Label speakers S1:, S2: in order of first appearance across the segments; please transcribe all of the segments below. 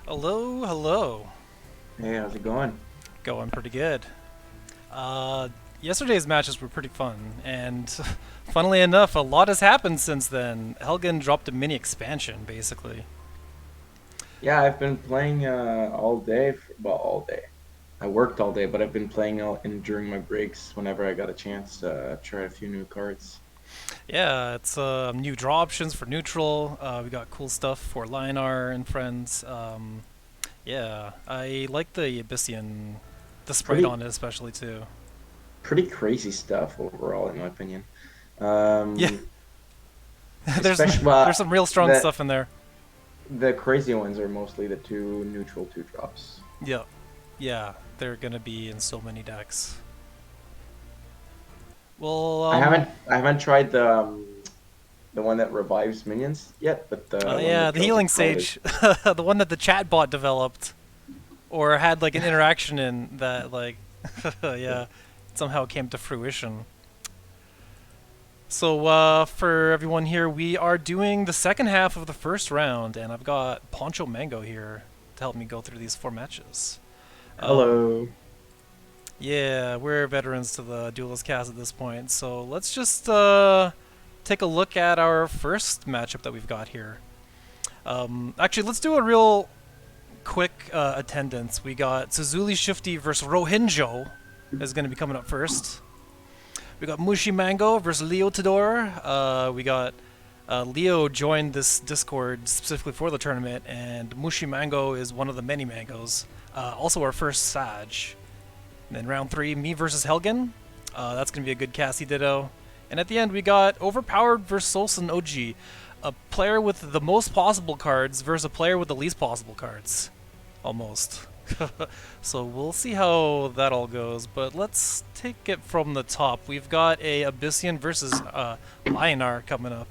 S1: Hello, hello.
S2: Hey, how's it going?
S1: Going pretty good. Uh, Yesterday's matches were pretty fun, and funnily enough, a lot has happened since then. Helgen dropped a mini expansion, basically.
S2: Yeah, I've been playing all day. Well, all day. I worked all day, but I've been playing during my breaks whenever I got a chance to try a few new cards.
S1: Yeah, it's new draw options for neutral. We got cool stuff for Lion-R and friends. Yeah, I like the Abyssian, the sprite
S2: Pretty,
S1: on it especially too.
S2: pretty crazy stuff overall, in my opinion.
S1: Yeah,
S2: Um,
S1: there's
S2: especially
S1: there's some real strong
S2: the
S1: stuff in there.
S2: the crazy ones are mostly the two neutral two drops.
S1: Yeah, yeah, they're gonna be in so many decks. Well,
S2: I haven't tried the one that revives minions yet, but the one
S1: yeah,
S2: that
S1: the
S2: draws a
S1: healing
S2: card
S1: sage,
S2: is
S1: the one that the chatbot developed or had like an interaction in that like, yeah, somehow came to fruition. So for everyone here, we are doing the second half of the first round, and I've got PonchoMango here to help me go through these four matches. Um,
S2: hello.
S1: yeah, we're veterans to the Duelist cast at this point, so let's just take a look at our first matchup that we've got here. Actually, let's do a real quick attendance. We got Suzuli Shifty versus Rohinjo is going to be coming up first. We got Mushi Mango versus Leo Tador. We got Leo joined this Discord specifically for the tournament, and Mushi Mango is one of the many mangoes. Also, our first Sag. And then round 3, me versus Helgen. That's going to be a good Cassie Ditto. And at the end, we got Overpowered versus Solson OG. A player with the most possible cards versus a player with the least possible cards. Almost. So we'll see how that all goes, but let's take it from the top. We've got a Abyssian versus Lion-R coming up.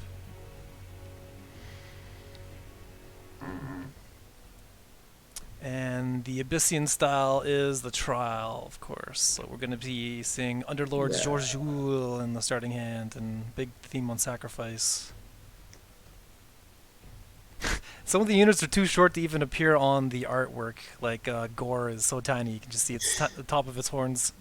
S1: And the Abyssian style is the Trial, of course. So we're going to be seeing Underlords
S2: Yeah.
S1: George Joule in the starting hand, and big theme on Sacrifice. Some of the units are too short to even appear on the artwork. Like Gore is so tiny, you can just see the top of its horns.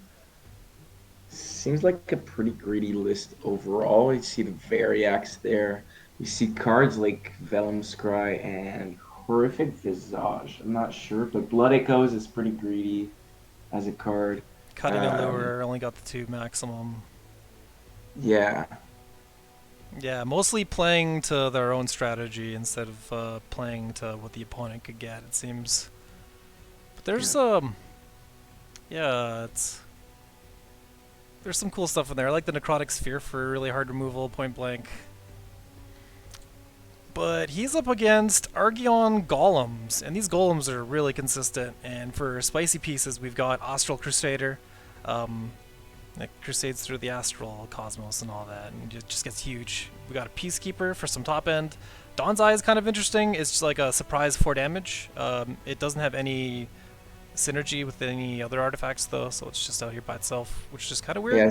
S2: Seems like a pretty greedy list overall. You see the Variax there. You see cards like Vellum Scry and Horrific Visage. I'm not sure, but Blood Echoes is pretty greedy as a card.
S1: Cutting
S2: Um,
S1: Allure only got the 2 maximum.
S2: yeah,
S1: Yeah, mostly playing to their own strategy instead of playing to what the opponent could get, it seems. But
S2: yeah,
S1: yeah, there's some cool stuff in there. I like the Necrotic Sphere for really hard removal, point blank. But he's up against Argeon Golems, and these Golems are really consistent. And for spicy pieces, we've got Astral Crusader, um, that crusades through the astral cosmos and all that, and it just gets huge. We got a Peacekeeper for some top end. Dawn's Eye is kind of interesting. It's just like a surprise 4 damage. It doesn't have any synergy with any other artifacts though, so it's just out here by itself, which is just kind of weird.
S2: yeah.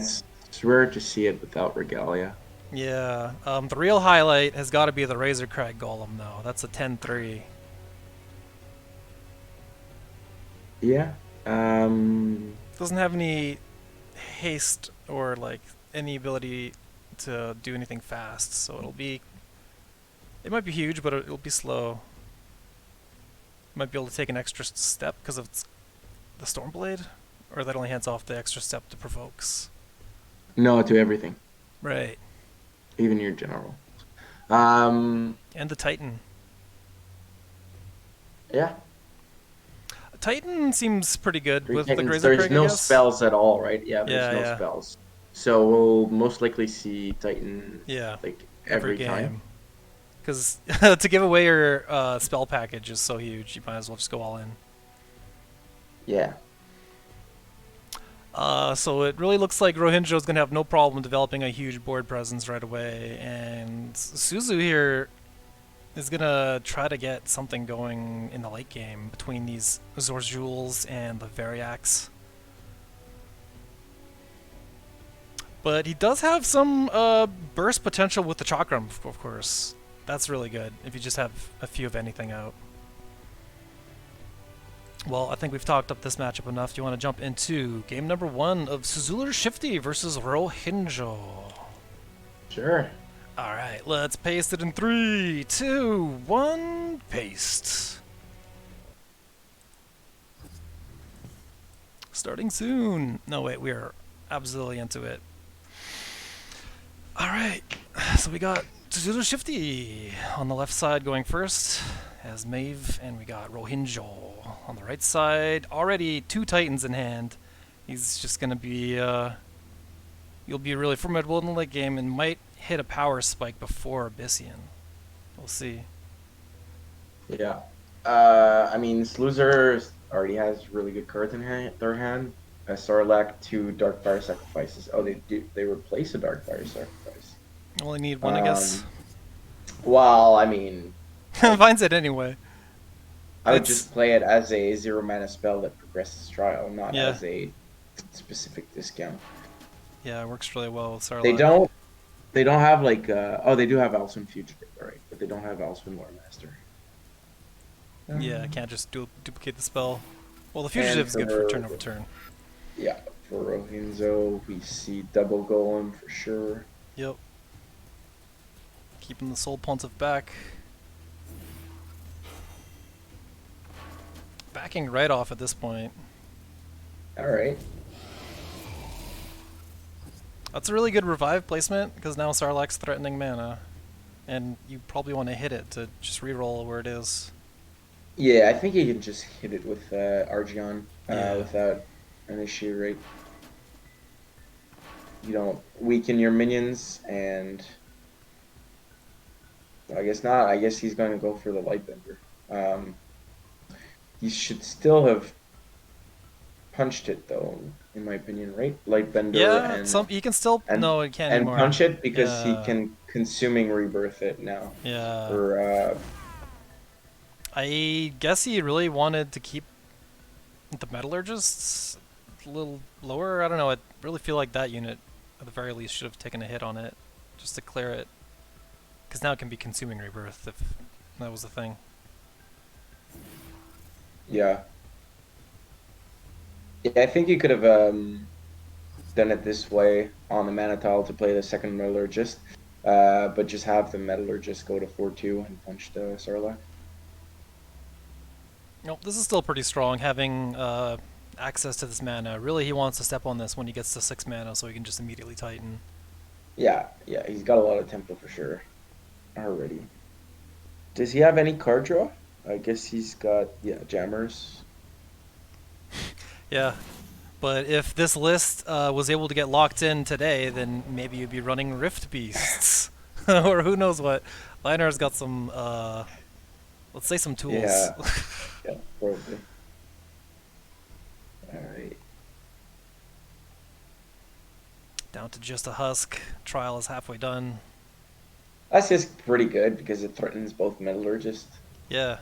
S2: It's rare to see it without Regalia.
S1: Yeah, the real highlight has got to be the Razor Crag Golem though. That's a 10-3.
S2: Yeah.
S1: Doesn't have any haste or like any ability to do anything fast, so it might be huge, but it'll be slow. Might be able to take an extra step because of the Stormblade, or that only hands off the extra step to provokes.
S2: No to everything,
S1: Right.
S2: even your general. Um,
S1: And the Titan.
S2: yeah.
S1: Titan seems pretty good
S2: Three
S1: with the
S2: Titans.
S1: Grazer
S2: There's
S1: Craig, I
S2: no
S1: guess.
S2: spells at all, right? Yeah, there's
S1: Yeah,
S2: no
S1: yeah,
S2: spells. So we'll most likely see Titan
S1: yeah.
S2: like
S1: Every
S2: every time.
S1: game. Because to give away your spell package is so huge, you might as well just go all in.
S2: Yeah.
S1: So it really looks like Rohinjo is going to have no problem developing a huge board presence right away, and Suzu here is going to try to get something going in the late game between these Zorjules and the Variax. But he does have some burst potential with the Chakram, of course. That's really good if you just have a few of anything out. Well, I think we've talked up this matchup enough. Do you want to jump into game number 1 of Suzuler Shifty versus Rohinjo?
S2: Sure.
S1: Alright, let's paste it in 3, 2, 1, paste. Starting soon. No, wait, we are absolutely into it. Alright, so we got Suzuler Shifty on the left side going first as Maeve, and we got Rohinjo on the right side. Already 2 Titans in hand. He's just going to be, you'll be really formidable in the late game and might hit a power spike before Abyssian. We'll see.
S2: Yeah. I mean, this loser already has really good cards in their hand. A Sarlacc, 2 Darkfire Sacrifices. Oh, they replace a Darkfire Sacrifice.
S1: Only need one, I guess.
S2: Well, I mean,
S1: Finds it anyway.
S2: I would
S1: It's
S2: just play it as a 0-mana spell that progresses trial, not
S1: Yeah.
S2: as a specific discount.
S1: Yeah, it works really well with
S2: They
S1: Sarlacc.
S2: don't. They don't have like. Oh, they do have Alswin Fugitive, right? But they don't have Alswin Lore Master.
S1: Yeah, I can't just duplicate the spell. Well, the
S2: And
S1: fugitive's good for
S2: for
S1: turn over turn.
S2: yeah, for Rohinzo, we see double Golem for sure.
S1: Yep. Keeping the Soul Pontiff back. Backing right off at this point.
S2: All right.
S1: That's a really good revive placement, because now Sarlacc's threatening mana. And you probably want to hit it to just reroll where it is.
S2: Yeah, I think you can just hit it with Argion
S1: Yeah.
S2: without an issue, right? You don't weaken your minions, and I guess not. I guess he's going to go for the Lightbender. He should still have punched it, though, in my opinion, right? Lightbender
S1: Yeah,
S2: and
S1: he can still...
S2: and
S1: No, he can't
S2: and
S1: anymore.
S2: punch it because he
S1: Yeah.
S2: can consuming rebirth it now.
S1: Yeah.
S2: Or
S1: I guess he really wanted to keep the Metallurgists a little lower. I don't know. I really feel like that unit, at the very least, should have taken a hit on it just to clear it. Because now it can be consuming rebirth if that was the thing.
S2: yeah. Yeah, I think you could have done it this way on the mana tile to play the second Metallurgist, but just have the Metallurgist go to 4/2 and punch the Sarlacc.
S1: Nope, this is still pretty strong, having access to this mana. Really, he wants to step on this when he gets to 6 mana so he can just immediately Titan.
S2: Yeah, yeah, he's got a lot of tempo for sure already. Does he have any card draw? I guess he's got, yeah, Jammers.
S1: Yeah, but if this list was able to get locked in today, then maybe you'd be running Rift Beasts. Or who knows what. Liner's got some, let's say some tools.
S2: Yeah, yeah, probably. Alright.
S1: Down to just a husk. Trial is halfway done.
S2: That's just pretty good because it threatens both Metallurgist.
S1: Yeah.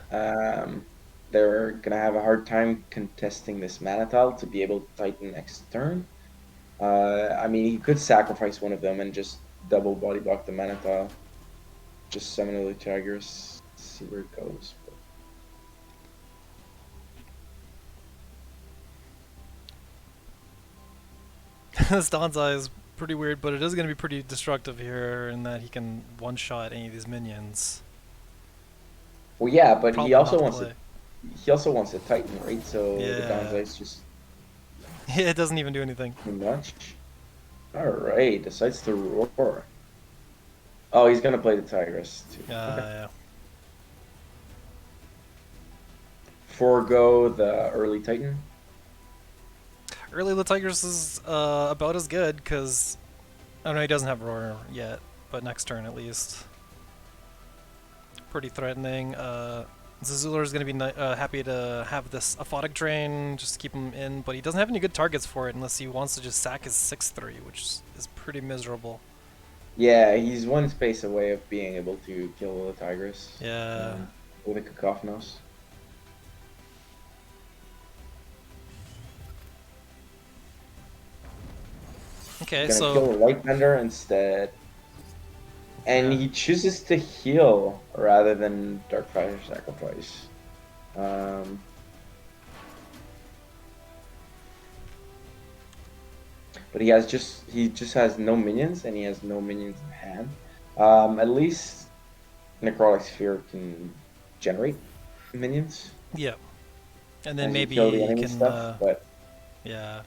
S2: They're gonna have a hard time contesting this mana tile to be able to Titan next turn. I mean, he could sacrifice one of them and just double body block the mana tile. Just summon the Tigers, see where it goes.
S1: This Donzai is pretty weird, but it is going to be pretty destructive here in that he can one-shot any of these minions.
S2: Well, yeah, but
S1: Probably
S2: he also
S1: not
S2: wants
S1: play.
S2: he also wants a Titan, right? So the
S1: Yeah.
S2: Donzai's just
S1: It doesn't even do anything.
S2: too much. Alright, decides to roar. Oh, he's gonna play the Tigress too.
S1: Yeah.
S2: Forego the early Titan.
S1: Early the Tigers is about as good, because... Oh no, he doesn't have Roar yet, but next turn at least. Pretty threatening. Zazuler is going to be happy to have this Aphotic Drain, just to keep him in, but he doesn't have any good targets for it unless he wants to just sack his 6/3, which is pretty miserable.
S2: Yeah, he's one space away of being able to kill the Tigress.
S1: Yeah.
S2: With a Cacophanos.
S1: Okay,
S2: Gonna
S1: so...
S2: kill the Lightbender instead. And
S1: Yeah.
S2: he chooses to heal rather than Darkfire Sacrifice. but he just has no minions and he has no minions in hand. At least Necrotic Sphere can generate minions
S1: Yep. And then
S2: as you
S1: maybe
S2: kill the
S1: you
S2: enemy
S1: can,
S2: stuff, but
S1: yeah.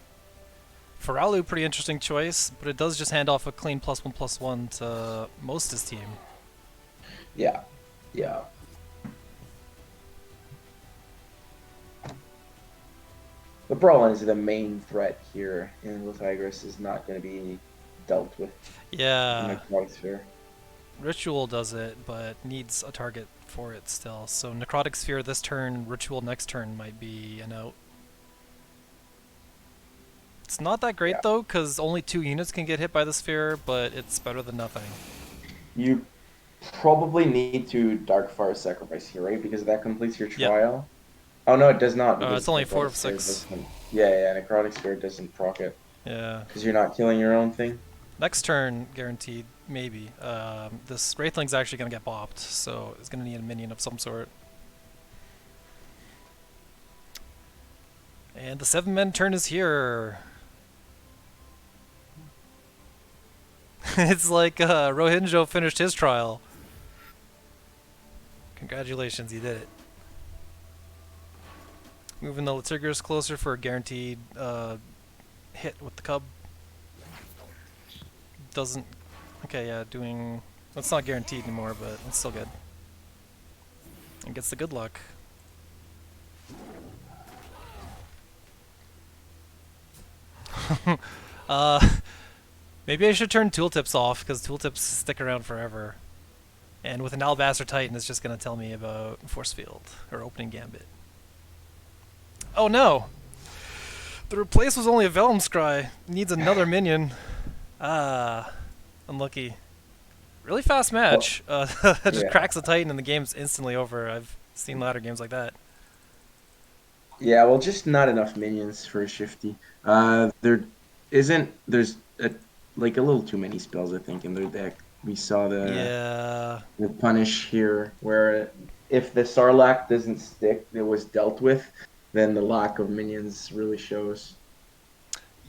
S1: Faralu, pretty interesting choice, but it does just hand off a clean +1/+1 to most his team.
S2: yeah, yeah. The problem is the main threat here in Tigris is not going to be dealt with in
S1: Yeah,
S2: Necrotic Sphere.
S1: Ritual does it, but needs a target for it still. So Necrotic Sphere this turn, Ritual next turn might be an out. It's not that great
S2: Yeah,
S1: though, because only 2 units can get hit by the sphere, but it's better than nothing.
S2: you probably need to Darkfire Sacrifice here, right? Because that completes your
S1: Yep.
S2: trial. Oh no, it does not
S1: It's
S2: because
S1: only 4
S2: Necrotic
S1: of
S2: Sphere
S1: 6.
S2: doesn't. Yeah, yeah, Necrotic Sphere doesn't proc it
S1: Yeah.
S2: because you're not killing your own thing.
S1: Next turn, guaranteed, maybe. This Wraithling's actually going to get bopped, so it's going to need a minion of some sort. And the 7-man turn is here. It's like Rohinjo finished his trial. Congratulations, he did it. Moving the Latigris closer for a guaranteed hit with the cub. Doesn't... Okay, yeah, doing... That's not guaranteed anymore, but it's still good. And gets the good luck. uh, maybe I should turn tooltips off, because tooltips stick around forever. And with an Alabaster Titan, it's just going to tell me about Force Field, or Opening Gambit. Oh no! The replace was only a Vellum Scry. Needs another minion. Ah, unlucky. Really fast match. Just
S2: Yeah,
S1: cracks the Titan and the game's instantly over. I've seen ladder games like that.
S2: yeah. Well, just not enough minions for a Shifty. There's like a little too many spells I think in their deck. We saw
S1: Yeah.
S2: the punish here, where if the Sarlacc doesn't stick, it was dealt with, then the lack of minions really shows.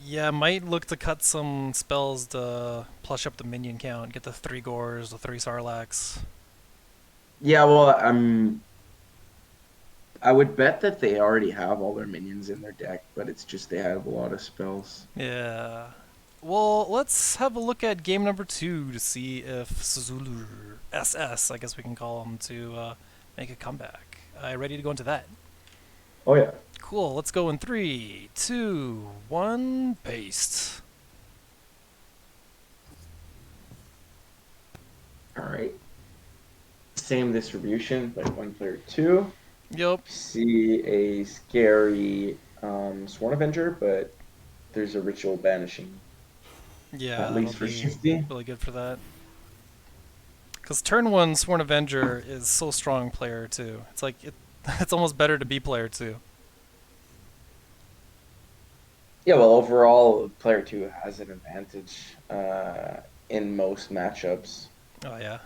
S1: Yeah, might look to cut some spells to plush up the minion count. Get the 3 Gores, the 3 Sarlaccs.
S2: Yeah, well, I would bet that they already have all their minions in their deck, but it's just they have a lot of spells.
S1: Yeah. Well, let's have a look at game number 2 to see if Suzulu, SS, I guess we can call him, to make a comeback. Ready to go into that?
S2: Oh yeah.
S1: Cool, let's go in 3, 2, 1, paste.
S2: All right. Same distribution, but one player two.
S1: Yup.
S2: See a scary Sworn Avenger, but there's a ritual banishing,
S1: Yeah,
S2: at
S1: that'll
S2: least for
S1: be
S2: Shifty.
S1: really good for that. Because turn 1 Sworn Avenger is so strong player 2. It's like, it's almost better to be player 2.
S2: Yeah, well, overall, player two has an advantage in most matchups.
S1: Oh yeah.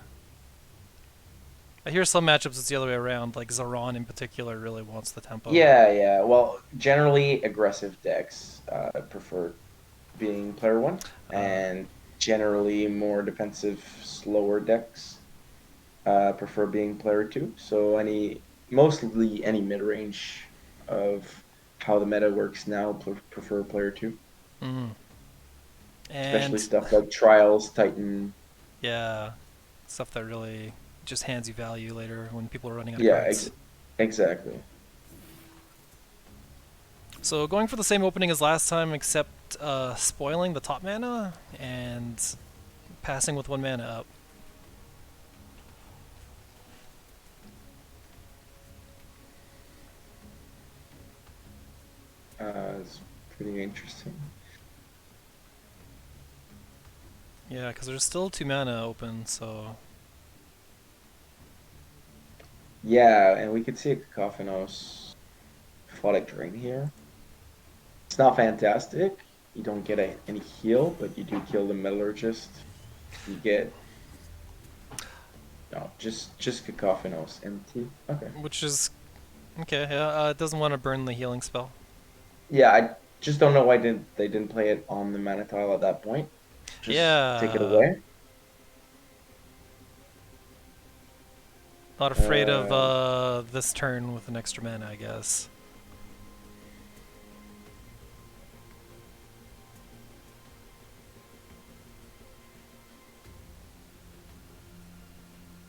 S1: I hear some matchups it's the other way around, like Zaron in particular really wants the tempo.
S2: Yeah, yeah. Well, generally, aggressive decks prefer being player one,
S1: Uh,
S2: and generally, more defensive, slower decks prefer being player two. So mostly any mid range of how the meta works now prefer player two,
S1: mm.
S2: especially
S1: And
S2: stuff like Trials, Titan.
S1: yeah, stuff that really just hands you value later when people are running out of
S2: Yeah,
S1: cards.
S2: exactly.
S1: So going for the same opening as last time, except spoiling the top mana and passing with 1 mana up.
S2: It's pretty interesting.
S1: Yeah, because there's still 2 mana open, so
S2: Yeah, and we could see a Cacophanos Photic Drain here. It's not fantastic. You don't get any heal, but you do kill the Metallurgist. You get no, just Cacophanos empty. Okay.
S1: which is okay. Yeah, it doesn't want to burn the healing spell.
S2: Yeah, Just don't know why they didn't play it on the mana tile at that point. Just take it
S1: Yeah,
S2: away.
S1: not afraid of
S2: Uh,
S1: this turn with an extra mana, I guess.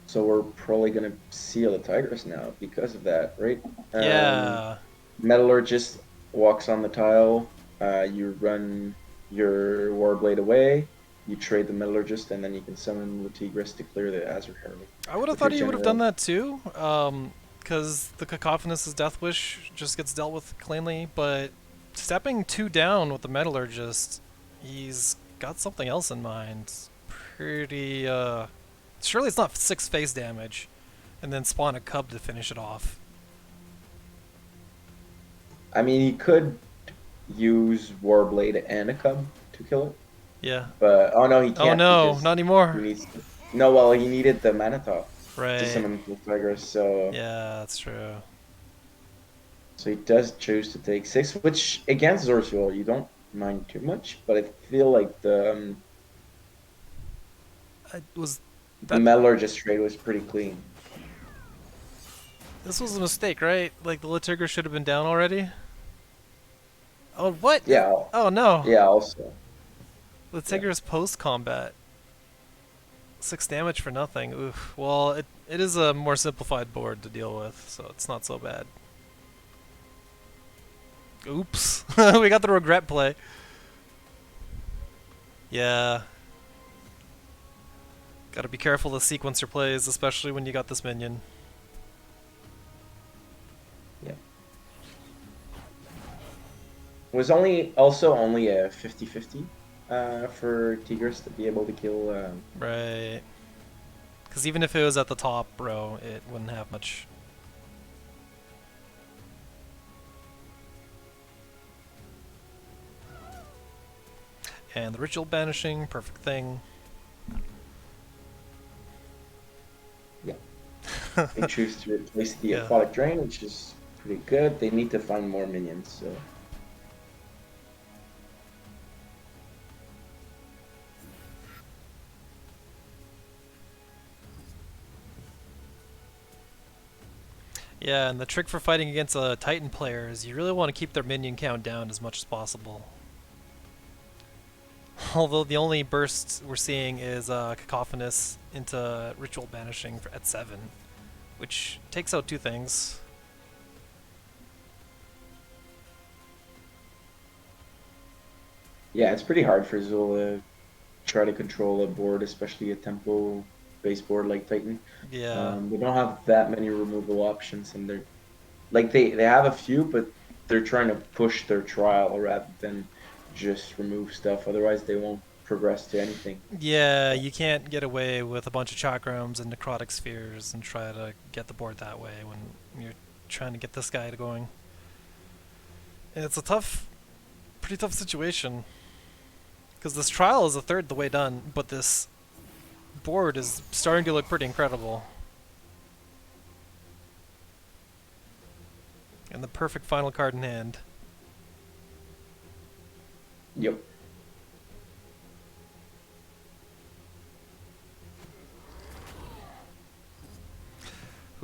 S2: so we're probably gonna seal the Tigers now because of that, right? Um,
S1: Yeah,
S2: Metallurgist walks on the tile. You run your Warblade away. You trade the Metallurgist, and then you can summon Latigrus to clear the Azure Herald
S1: I would have
S2: with your
S1: thought he would have done
S2: General.
S1: that too, because the Cacophonous' Death Wish just gets dealt with cleanly, but stepping 2 down with the Metallurgist, he's got something else in mind. Pretty, surely it's not 6 face damage, and then spawn a Cub to finish it off.
S2: I mean, he could use Warblade and a Cub to kill it,
S1: Yeah.
S2: but oh no, he
S1: Oh
S2: can't
S1: no,
S2: because
S1: not
S2: he
S1: anymore.
S2: needs. No, well, he needed the Manatop to
S1: Right.
S2: summon the Tigers, so
S1: Yeah, that's true.
S2: he does choose to take 6, which against Zorzual you don't mind too much, but I feel like
S1: Was
S2: the
S1: that
S2: Metallurgist trade was pretty clean.
S1: this was a mistake, right? Like the Litigger should have been down already. Oh, what?
S2: Yeah,
S1: Oh no.
S2: yeah, also. Yeah.
S1: Litigger's post combat. 6 damage for nothing. Oof. Well, it is a more simplified board to deal with, so it's not so bad. Oops. We got the regret play. Yeah. Gotta be careful of sequencer plays, especially when you got this minion.
S2: Yeah. It was only a 50-50 for Tigris to be able to kill
S1: Right. Because even if it was at the top row, it wouldn't have much. And the ritual banishing, perfect thing.
S2: yeah. They choose to replace the
S1: Yeah.
S2: Aquatic Drain, which is pretty good. They need to find more minions, so
S1: Yeah, and the trick for fighting against a Titan player is you really want to keep their minion count down as much as possible. Although the only burst we're seeing is Cacophonous into Ritual Banishing at 7, which takes out 2 things.
S2: yeah, it's pretty hard for Zul to try to control a board, especially a tempo based board like Titan.
S1: Yeah.
S2: They don't have that many removal options, and they're like they have a few, but they're trying to push their trial rather than just remove stuff. Otherwise, they won't progress to anything.
S1: Yeah, you can't get away with a bunch of chakrams and necrotic spheres and try to get the board that way when you're trying to get this guy to going. And it's a pretty tough situation. Because this trial is a third the way done, but this board is starting to look pretty incredible. And the perfect final card in hand.
S2: Yep.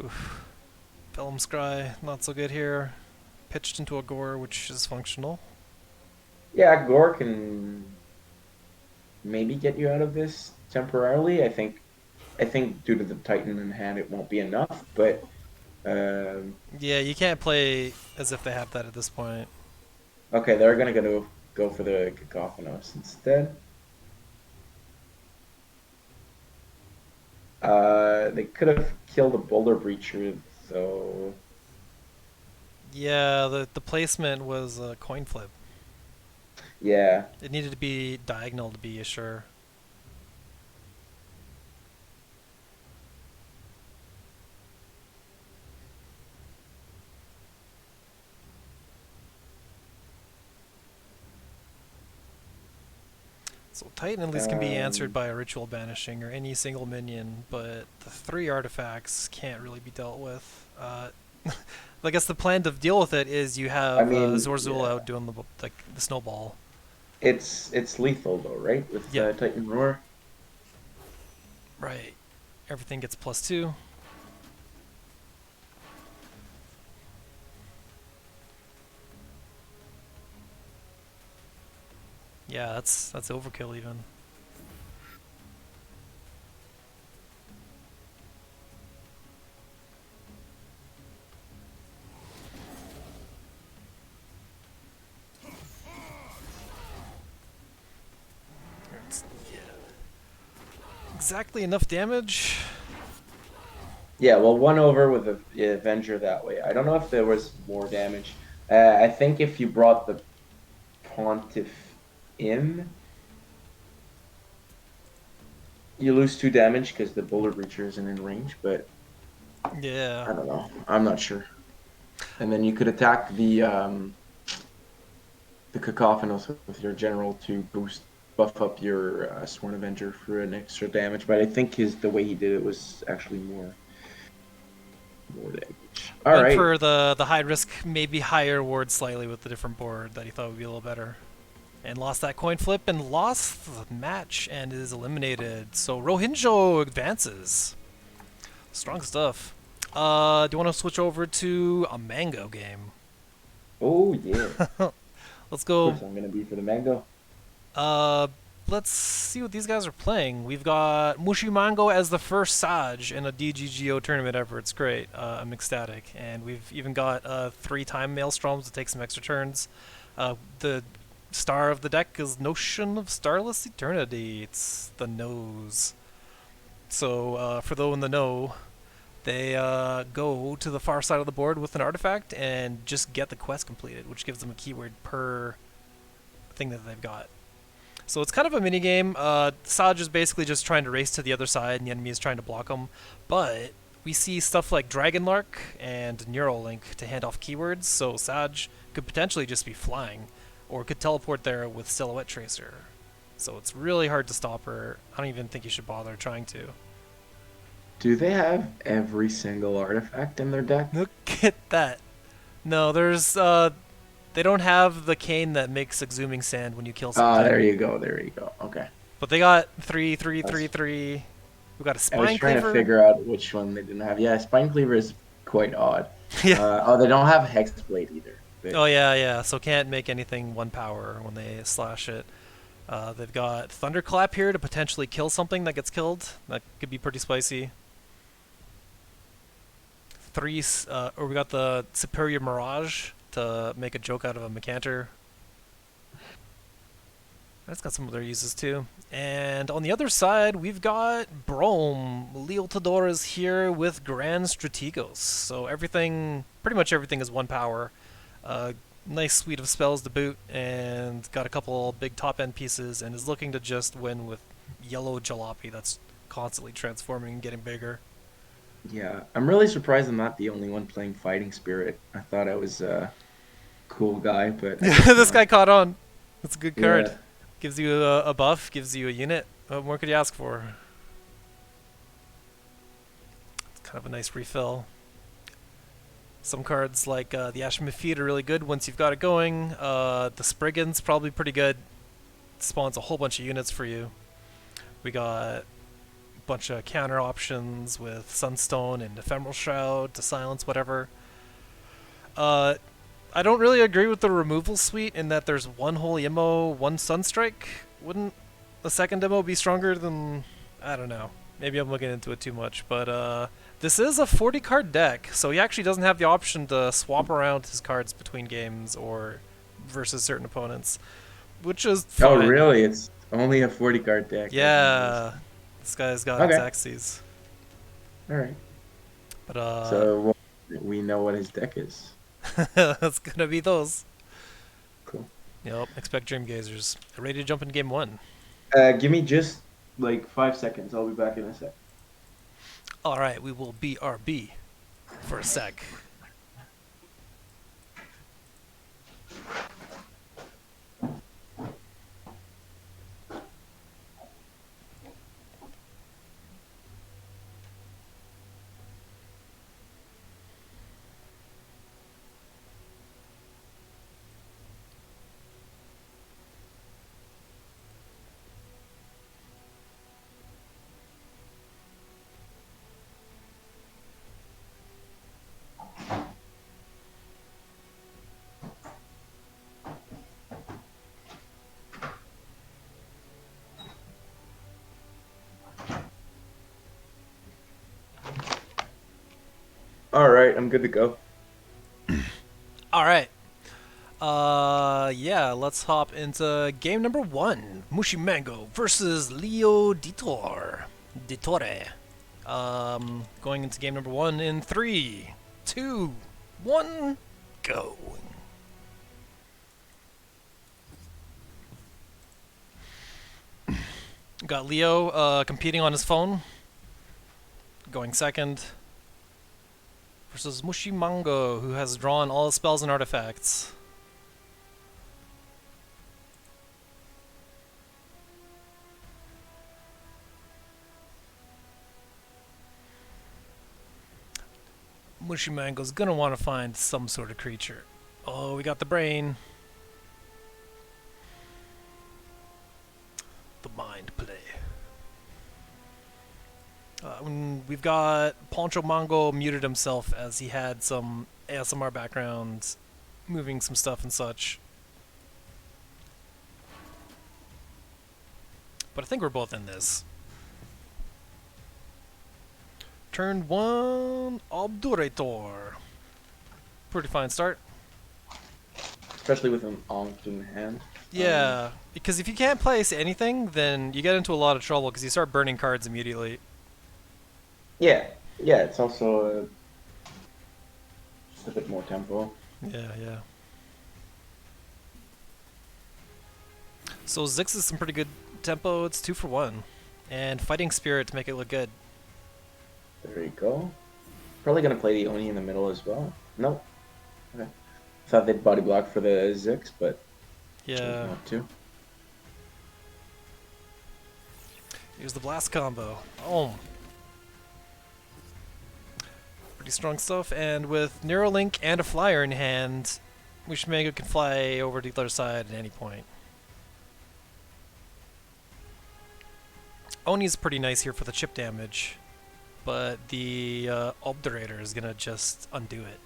S1: Oof. Vellum Scry, not so good here. Pitched into a gore, which is functional.
S2: Yeah, Gore can maybe get you out of this temporarily. I think due to the Titan in hand, it won't be enough. But
S1: Yeah, you can't play as if they have that at this point.
S2: okay, they're gonna go for the Cacophonous instead. They could have killed a Boulder Breacher, though.
S1: Yeah, the placement was a coin flip.
S2: Yeah,
S1: It needed to be diagonal to be sure. So Titan at least can be answered
S2: um,
S1: by a ritual banishing or any single minion, but the 3 artifacts can't really be dealt with. I guess the plan to deal with it is you
S2: I
S1: have
S2: mean,
S1: Zorzul
S2: yeah,
S1: out doing the snowball.
S2: it's lethal though, right? With
S1: Yeah,
S2: Titan Roar.
S1: right. Everything gets +2. Yeah, that's overkill even. It's, yeah, exactly enough damage.
S2: Yeah, well, one over with the Avenger that way. I don't know if there was more damage. I think if you brought the Pontiff in, you lose 2 damage because the Bullet Breacher isn't in range, but
S1: Yeah.
S2: I don't know. I'm not sure. And then you could attack the Cacophonous with your General to buff up your Sworn Avenger for an extra damage. But I think the way he did it was actually more damage. All
S1: Went
S2: right.
S1: for the high risk, maybe higher reward slightly with the different board that he thought would be a little better. And lost that coin flip and lost the match and is eliminated. So Rohinjo advances. Strong stuff. Do you want to switch over to a mango game?
S2: Oh yeah.
S1: Let's
S2: Of
S1: go.
S2: course, I'm gonna be for the mango.
S1: Uh, let's see what these guys are playing. We've got PonchoMango as the first Saj in a DGGO tournament ever. It's great. I'm ecstatic. And we've even got 3 time Maelstroms to take some extra turns. The star of the deck is Notion of Starless Eternity. It's the nose. So for those in the know, they go to the far side of the board with an artifact and just get the quest completed, which gives them a keyword per thing that they've got. So it's kind of a mini game. Saj is basically just trying to race to the other side, and the enemy is trying to block him. But we see stuff like Dragonlark and Neuralink to hand off keywords, so Saj could potentially just be flying, or could teleport there with Silhouette Tracer. So it's really hard to stop her. I don't even think you should bother trying to.
S2: Do they have every single artifact in their deck?
S1: Look at that. No, they don't have the cane that makes exhuming sand when you kill
S2: Ah, there
S1: something.
S2: you go. There you go. Okay.
S1: But they got three, three,
S2: I was,
S1: three, three. We got a
S2: I was
S1: spine
S2: trying to
S1: cleaver.
S2: figure out which one they didn't have. Yeah, Spine Cleaver is quite odd.
S1: Yeah.
S2: Oh, they don't have Hexblade either.
S1: Oh yeah, yeah. So can't make anything 1 power when they slash it. They've got Thunderclap here to potentially kill something that gets killed. That could be pretty spicy. Or we got the Superior Mirage to make a joke out of a Mecanter. That's got some other uses too. And on the other side, we've got Brome. Leotador is here with Grand Strategos. So pretty much everything is 1 power. Nice suite of spells to boot, and got a couple big top end pieces, and is looking to just win with yellow Jalopy that's constantly transforming and getting bigger.
S2: Yeah, I'm really surprised I'm not the only one playing Fighting Spirit. I thought I was a cool guy, but I guess
S1: This
S2: not.
S1: guy caught on. That's a good card.
S2: Yeah,
S1: Gives you a buff, gives you a unit. What more could you ask for? It's kind of a nice refill. Some cards like the Ashman Feet are really good once you've got it going. The Spriggan's probably pretty good. Spawns a whole bunch of units for you. We got a bunch of counter options with Sunstone and Ephemeral Shroud to silence whatever. Uh, I don't really agree with the removal suite in that there's one Holy Immo, one Sunstrike. Wouldn't a second demo be stronger than... I don't know. Maybe I'm looking into it too much, but this is a 40 card deck, so he actually doesn't have the option to swap around his cards between games or versus certain opponents, which is
S2: oh,
S1: fine.
S2: really? It's only a 40 card deck. I didn't realize.
S1: Yeah, this guy's got
S2: Okay,
S1: Xaxes.
S2: all right.
S1: But
S2: So well, we know what his deck is.
S1: it's gonna be those.
S2: Cool.
S1: Yep, expect Dream Gazers. Ready to jump in game 1.
S2: Give me just like 5 seconds. I'll be back in a sec.
S1: Alright, we will BRB for a sec.
S2: All right, I'm good to go.
S1: All right. Yeah, let's hop into game number one. PonchoMango versus Leo Ditore. Going into game number one in three, two, one, go. Got Leo competing on his phone, going second, versus PonchoMango, who has drawn all his spells and artifacts. PonchoMango's gonna want to find some sort of creature. Oh, we got the brain. The mind play. We've got PonchoMango muted himself as he had some ASMR background, moving some stuff and such. But I think we're both in this. Turn one, Obdurator. Pretty fine start.
S2: Especially with an Ankh in hand.
S1: Yeah, because if you can't place anything, then you get into a lot of trouble because you start burning cards immediately.
S2: Yeah, yeah. It's also just a bit more tempo.
S1: Yeah, yeah. So Zix is some pretty good tempo. It's 2 for 1. And Fighting Spirit to make it look good.
S2: There you go. Probably gonna play the Oni in the middle as well. Nope. Okay. Thought they'd body block for the Zix, but chose
S1: Yeah.
S2: not to.
S1: Here's the blast combo. Oh. Pretty strong stuff. And with Neuralink and a flyer in hand, PonchoMango can fly over to the other side at any point. Oni's pretty nice here for the chip damage, but the Obdurator is gonna just undo it.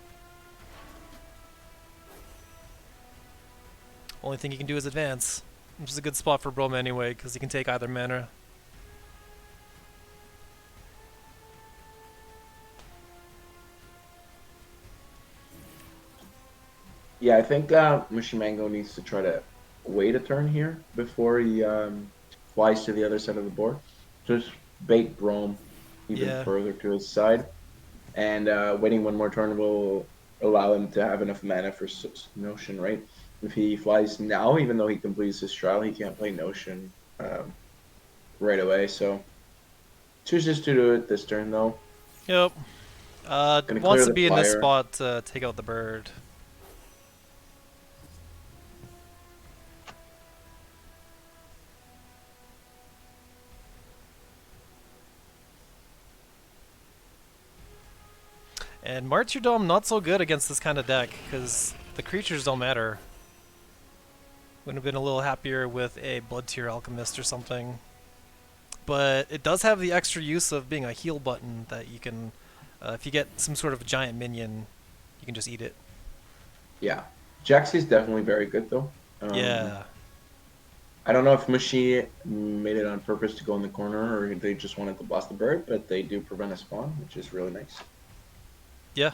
S1: Only thing he can do is advance, which is a good spot for Broma anyway, because he can take either mana.
S2: Yeah, I think PonchoMango needs to try to wait a turn here before he flies to the other side of the board. Just bait Brome even
S1: Yeah.
S2: further to his side, and waiting one more turn will allow him to have enough mana for Notion, right? If he flies now, even though he completes his trial, he can't play Notion right away. So chooses to do it this turn, though.
S1: Yep.
S2: Gonna
S1: Wants
S2: clear
S1: to
S2: the
S1: be in this
S2: fire.
S1: spot to take out the bird. And Martyrdom not so good against this kind of deck, because the creatures don't matter. Would have been a little happier with a Blood Tier Alchemist or something. But it does have the extra use of being a heal button that you can, if you get some sort of giant minion, you can just eat it.
S2: Yeah, Jax is definitely very good though.
S1: Yeah.
S2: I don't know if Mushi made it on purpose to go in the corner or they just wanted to blast the bird, but they do prevent a spawn, which is really nice.
S1: Yeah.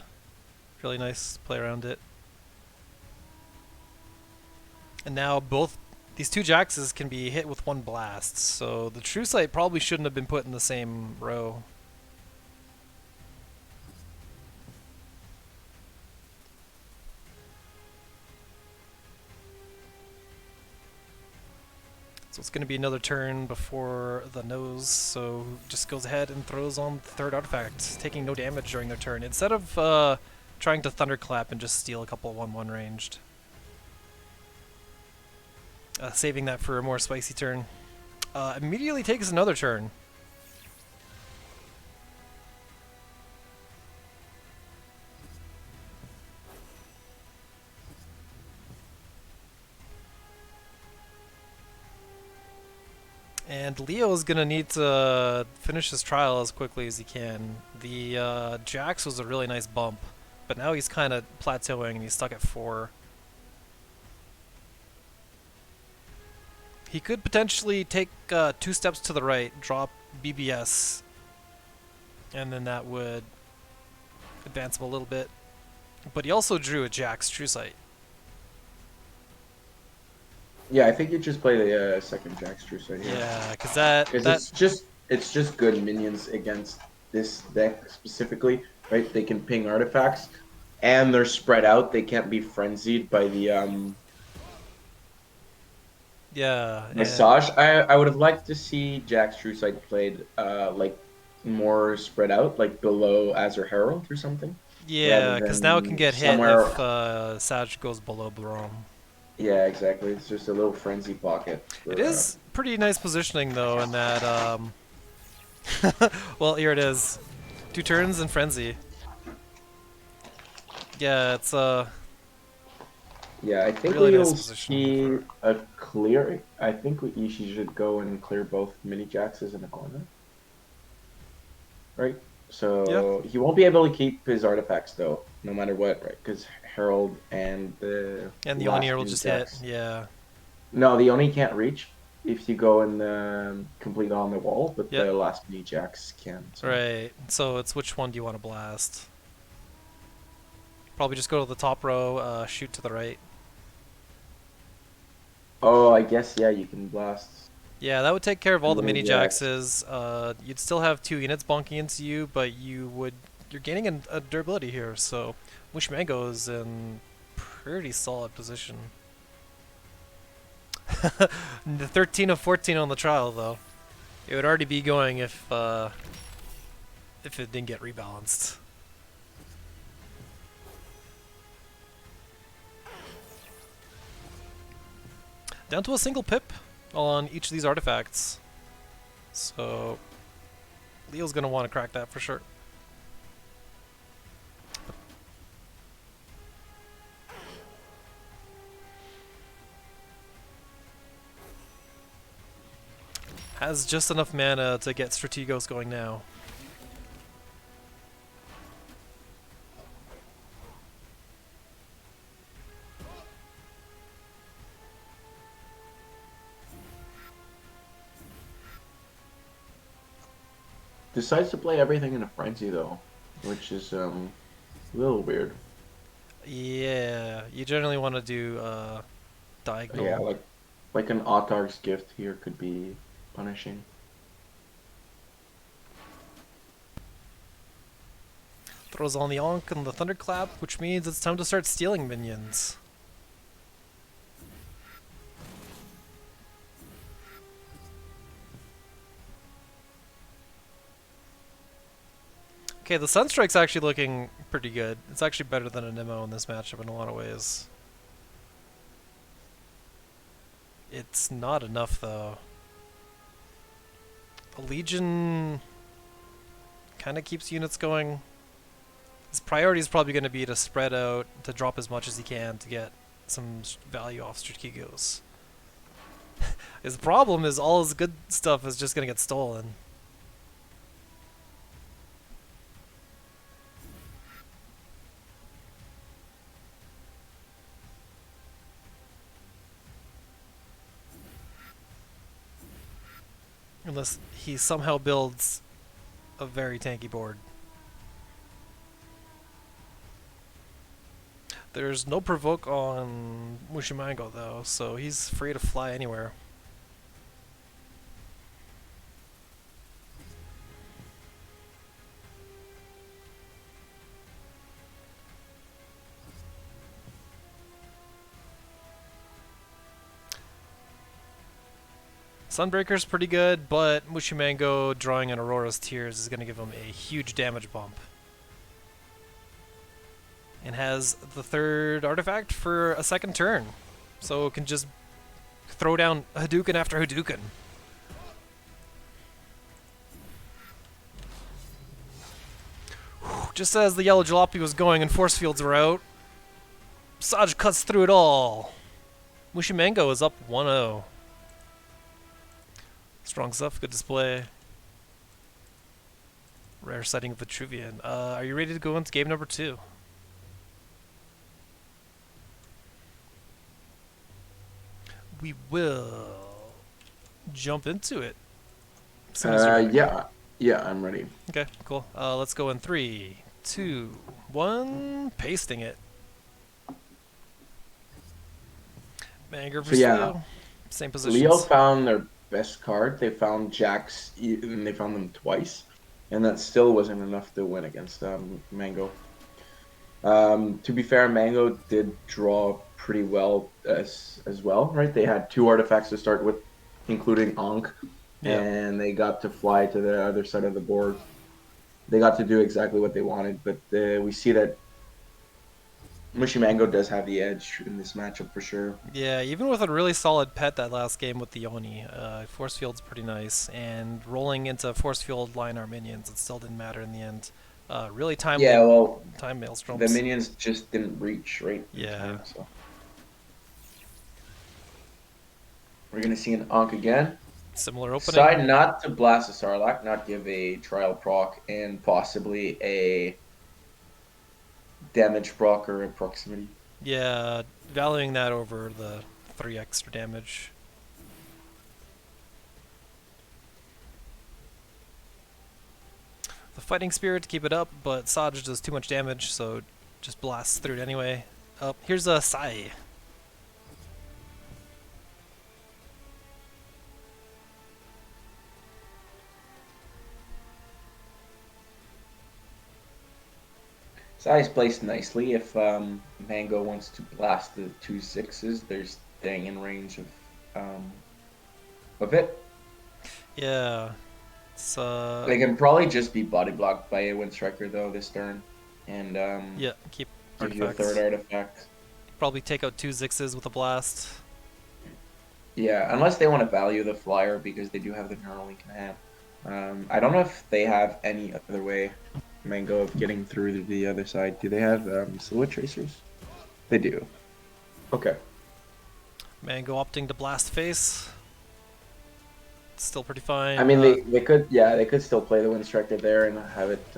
S1: Really nice play around it. And now both these two Jaxes can be hit with one blast, so the True Sight probably shouldn't have been put in the same row. So it's going to be another turn before the nose, so just goes ahead and throws on the third artifact, taking no damage during their turn, instead of trying to Thunderclap and just steal a couple 1/1 ranged. Saving that for a more spicy turn. Immediately takes another turn. And Leo is going to need to finish his trial as quickly as he can. The Jax was a really nice bump, but now he's kind of plateauing and he's stuck at 4. He could potentially take 2 steps to the right, drop BBS, and then that would advance him a little bit. But he also drew a Jack's True Sight.
S2: Yeah, I think you just play the second Jack's True Sight here.
S1: Yeah, because that
S2: Because
S1: that
S2: it's just good minions against this deck specifically, right? They can ping artifacts, and they're spread out. They can't be frenzied by the
S1: yeah, and
S2: massage. I would have liked to see Jack's True Sight played like more spread out, like below Azure Herald or something, rather
S1: yeah, because now it can
S2: than
S1: get hit
S2: somewhere.
S1: if Sag goes below Brom.
S2: Yeah, exactly. It's just a little frenzy pocket
S1: It
S2: for.
S1: is pretty nice positioning though, in that well, here it is. 2 turns and frenzy. Yeah, it's
S2: Yeah, I think
S1: really nice
S2: we'll
S1: positioning
S2: see
S1: for.
S2: a clear. I think Ishii should go and clear both mini jaxes in the corner, right?
S1: Yeah,
S2: So he won't be able to keep his artifacts though, no matter what, right? Because Herald and the
S1: and the
S2: last
S1: Onir will
S2: mini
S1: just hit.
S2: jax.
S1: Yeah.
S2: No, the Oni can't reach if you go and complete on the wall, but
S1: Yep.
S2: the last mini jax can. So.
S1: Right. So it's which one do you want to blast? Probably just go to the top row, shoot to the right.
S2: Oh, I guess yeah, you can blast
S1: Yeah, that would take care of all the
S2: mini
S1: mini
S2: jax.
S1: jaxes. You'd still have 2 units bonking into you, but you're gaining a durability here. So PonchoMango is in pretty solid position. The 13 of 14 on the trial though. It would already be going if it didn't get rebalanced. Down to a single pip on each of these artifacts. So Leo's gonna want to crack that for sure. Has just enough mana to get Strategos going now.
S2: Decides to play everything in a frenzy though, which is a little weird.
S1: Yeah, you generally want to do
S2: Yeah,
S1: diagonal.
S2: like an Autarch's gift here could be punishing.
S1: Throws on the Onk and the Thunderclap, which means it's time to start stealing minions. Okay, the Sunstrike's actually looking pretty good. It's actually better than a Nemo in this matchup in a lot of ways. It's not enough though. A Legion kind of keeps units going. His priority is probably going to be to spread out, to drop as much as he can to get some value off Strategos. His problem is all his good stuff is just going to get stolen. Unless he somehow builds a very tanky board. There's no provoke on PonchoMango though, so he's free to fly anywhere. Sunbreaker's pretty good, but PonchoMango drawing an Aurora's Tears is going to give him a huge damage bump. And has the third artifact for a second turn. So it can just throw down Hadouken after Hadouken. Just as the yellow jalopy was going and force fields were out, Saj cuts through it all. PonchoMango is up 1-0. Strong stuff, good display. Rare sighting of Vitruvian. Are you ready to go into game number 2? We will jump into it as soon as you're ready.
S2: Yeah, yeah, I'm ready.
S1: Okay, cool. Let's go in 3, 2, One pasting it. Manger
S2: So
S1: versus
S2: yeah,
S1: Leo. Same
S2: Leo
S1: positions.
S2: found their best card. They found Jacks, and they found them twice, and that still wasn't enough to win against Mango. To be fair, Mango did draw pretty well as well, right? They had two artifacts to start with, including Ankh,
S1: Yep.
S2: and they got to fly to the other side of the board. They got to do exactly what they wanted, but we see that Mushy Mango does have the edge in this matchup for sure.
S1: Yeah, even with a really solid pet that last game with the Oni, Force Field's pretty nice, and rolling into Force Field line our minions, it still didn't matter in the end. Really
S2: Yeah,
S1: timely
S2: well,
S1: time
S2: the
S1: maelstroms.
S2: minions just didn't reach right in
S1: Yeah.
S2: time, so we're gonna see an Ankh again.
S1: Similar opening.
S2: Decide not to blast a Sarlacc, not give a trial proc, and possibly a damage proc or a proximity.
S1: Yeah, valuing that over the 3 extra damage. The Fighting Spirit to keep it up, but Saj does too much damage, so just blasts through it anyway. Oh, here's a Sai.
S2: Size placed nicely. If Mango wants to blast the two sixes, they're staying in range um, of it.
S1: Yeah, it's
S2: They can probably just be body blocked by a Wind Striker though this turn, and
S1: yeah, keep
S2: give you a third
S1: artifacts.
S2: artifact.
S1: Probably take out 2 Zixes with a blast.
S2: Yeah, unless they want to value the flyer because they do have the Neuralink in hand. I don't know if they have any other way, Mango, of getting through to the other side. Do they have Silhouette Tracers? They do. Okay.
S1: Mango opting to blast face. Still pretty fine.
S2: I mean, they could, yeah, they could still play the Wind Striker there and have it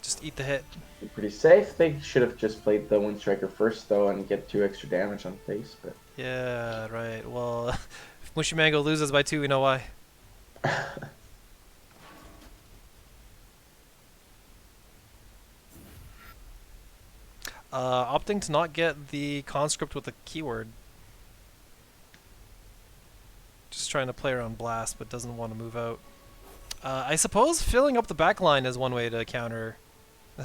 S1: Just eat the hit.
S2: be pretty safe. They should have just played the Wind Striker first, though, and get 2 extra damage on face, but...
S1: Yeah, right. Well, if Mushy Mango loses by 2, we know why. Opting to not get the conscript with a keyword. Just trying to play around blast, but doesn't want to move out. I suppose filling up the back line is one way to counter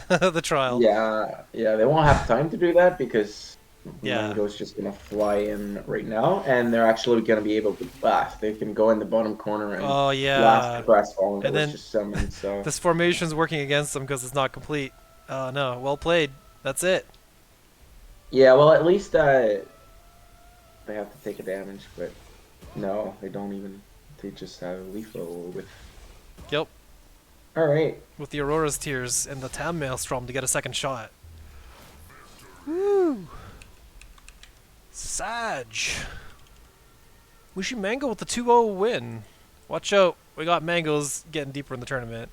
S1: the trial.
S2: Yeah, yeah, they won't have time to do that because
S1: Yeah.
S2: Mango's just gonna fly in right now, and they're actually gonna be able to blast. They can go in the bottom corner and
S1: Oh,
S2: blast the
S1: yeah.
S2: grass fallen that
S1: And
S2: was
S1: then
S2: just summoned. So
S1: this formation's working against them because it's not complete. Oh, no. Well played. That's it.
S2: yeah, well, at least they have to take a damage, but no, they don't even. They just have lethal with.
S1: Yep.
S2: All right,
S1: With the Aurora's Tears and the Tam Maelstrom to get a second shot. Woo! Sag. Mushy Mango with the 2-0 win. Watch out. We got Mangoes getting deeper in the tournament.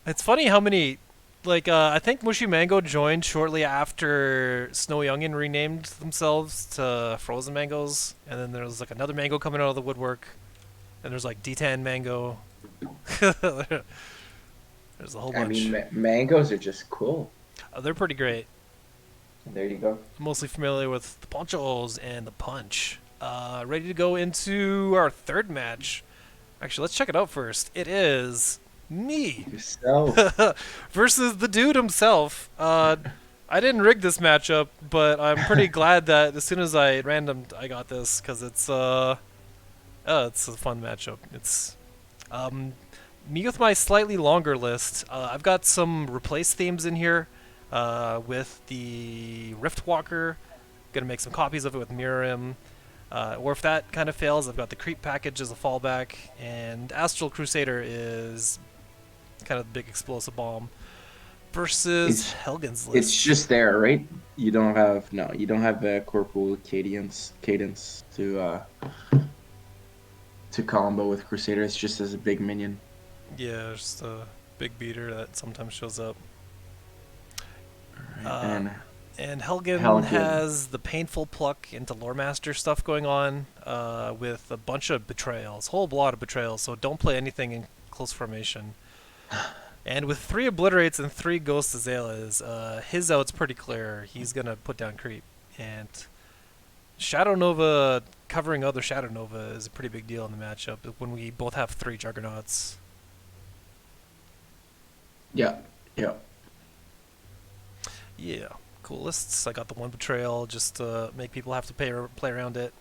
S1: It's funny how many... Like, I think Mushy Mango joined shortly after Snowy Onion renamed themselves to Frozen Mangoes. And then there was, like, another mango coming out of the woodwork. And there's, like, D10 Mango. There's a whole
S2: I
S1: bunch.
S2: mean, mangoes are just cool.
S1: They're pretty great.
S2: There you go.
S1: Mostly familiar with the Ponchos and the Punch. Ready to go into our third match. Actually, let's check it out first. It is me
S2: Yourself.
S1: versus the dude himself. I didn't rig this matchup, but I'm pretty glad that as soon as I randomed, I got this because it's it's a fun matchup. It's me with my slightly longer list. I've got some replace themes in here with the Riftwalker. Gonna make some copies of it with Mirim. Or if that kind of fails, I've got the Creep package as a fallback, and Astral Crusader is kind of the big explosive bomb versus
S2: It's
S1: Helgen's
S2: it's
S1: list.
S2: just there, right? You don't have no, you don't have the corporal cadence to combo with Crusader. It's just as a big minion.
S1: Yeah, just a big beater that sometimes shows up.
S2: Right.
S1: Uh,
S2: And
S1: and Helgen
S2: Helgen.
S1: has the painful pluck into Loremaster stuff going on with a bunch of betrayals, whole lot of betrayals. So don't play anything in close formation. And with 3 Obliterates and 3 Ghost Azaleas, his out's pretty clear. He's gonna put down creep. And Shadow Nova covering other Shadow Nova is a pretty big deal in the matchup when we both have 3 Juggernauts.
S2: Yeah, yeah.
S1: Yeah, cool lists. I got the one Betrayal just to make people have to play around it.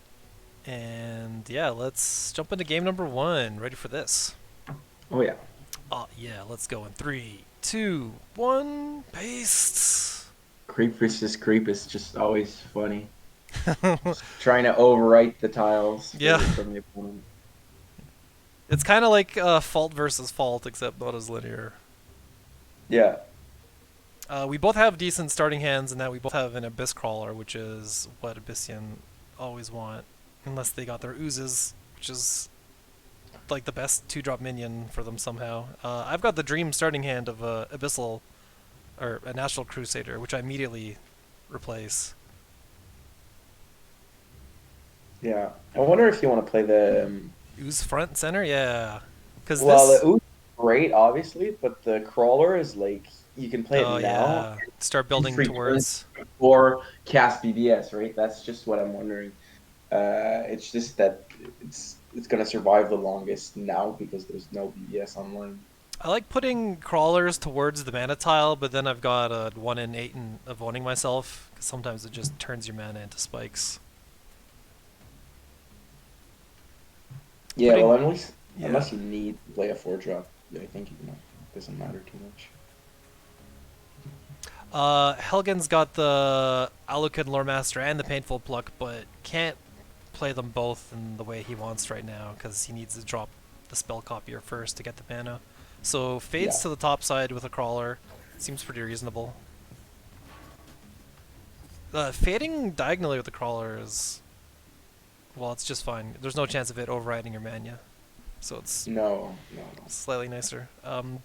S1: And yeah, let's jump into game number 1. Ready for this?
S2: Oh yeah.
S1: Oh yeah, let's go in 3, 2, 1, paste.
S2: Creep versus creep is just always funny. Just trying to overwrite the tiles
S1: Yeah.
S2: from the opponent.
S1: It's kind of like fault versus fault, except not as linear.
S2: Yeah.
S1: We both have decent starting hands, and that we both have an Abyss Crawler, which is what Abyssian always want, unless they got their oozes, which is like the best 2-drop minion for them somehow. I've got the dream starting hand of a Abyssal, or a National Crusader, which I immediately replace.
S2: Yeah. I wonder if you want to play the
S1: Ooze front and center, yeah. Because
S2: well,
S1: this.
S2: the ooze is great, obviously, but the crawler is like you can play
S1: Oh
S2: it now.
S1: yeah, start
S2: And
S1: building
S2: free turns
S1: towards.
S2: or cast BBS, right? That's just what I'm wondering. It's just that it's gonna survive the longest now because there's no BBS online.
S1: I like putting crawlers towards the mana tile, but then I've got a 1 in 8 of owning myself, because sometimes it just turns your mana into spikes.
S2: Yeah,
S1: Putting,
S2: well,
S1: yeah.
S2: unless you need to play a 4-drop, I think it doesn't matter too much.
S1: Helgen's got the Alucard Loremaster and the Painful Pluck, but can't play them both in the way he wants right now, because he needs to drop the spell copier first to get the mana. So fades
S2: Yeah.
S1: to the top side with a crawler. Seems pretty reasonable. Fading diagonally with the crawler is... well, it's just fine. There's no chance of it overriding your mana. So it's
S2: No.
S1: slightly nicer.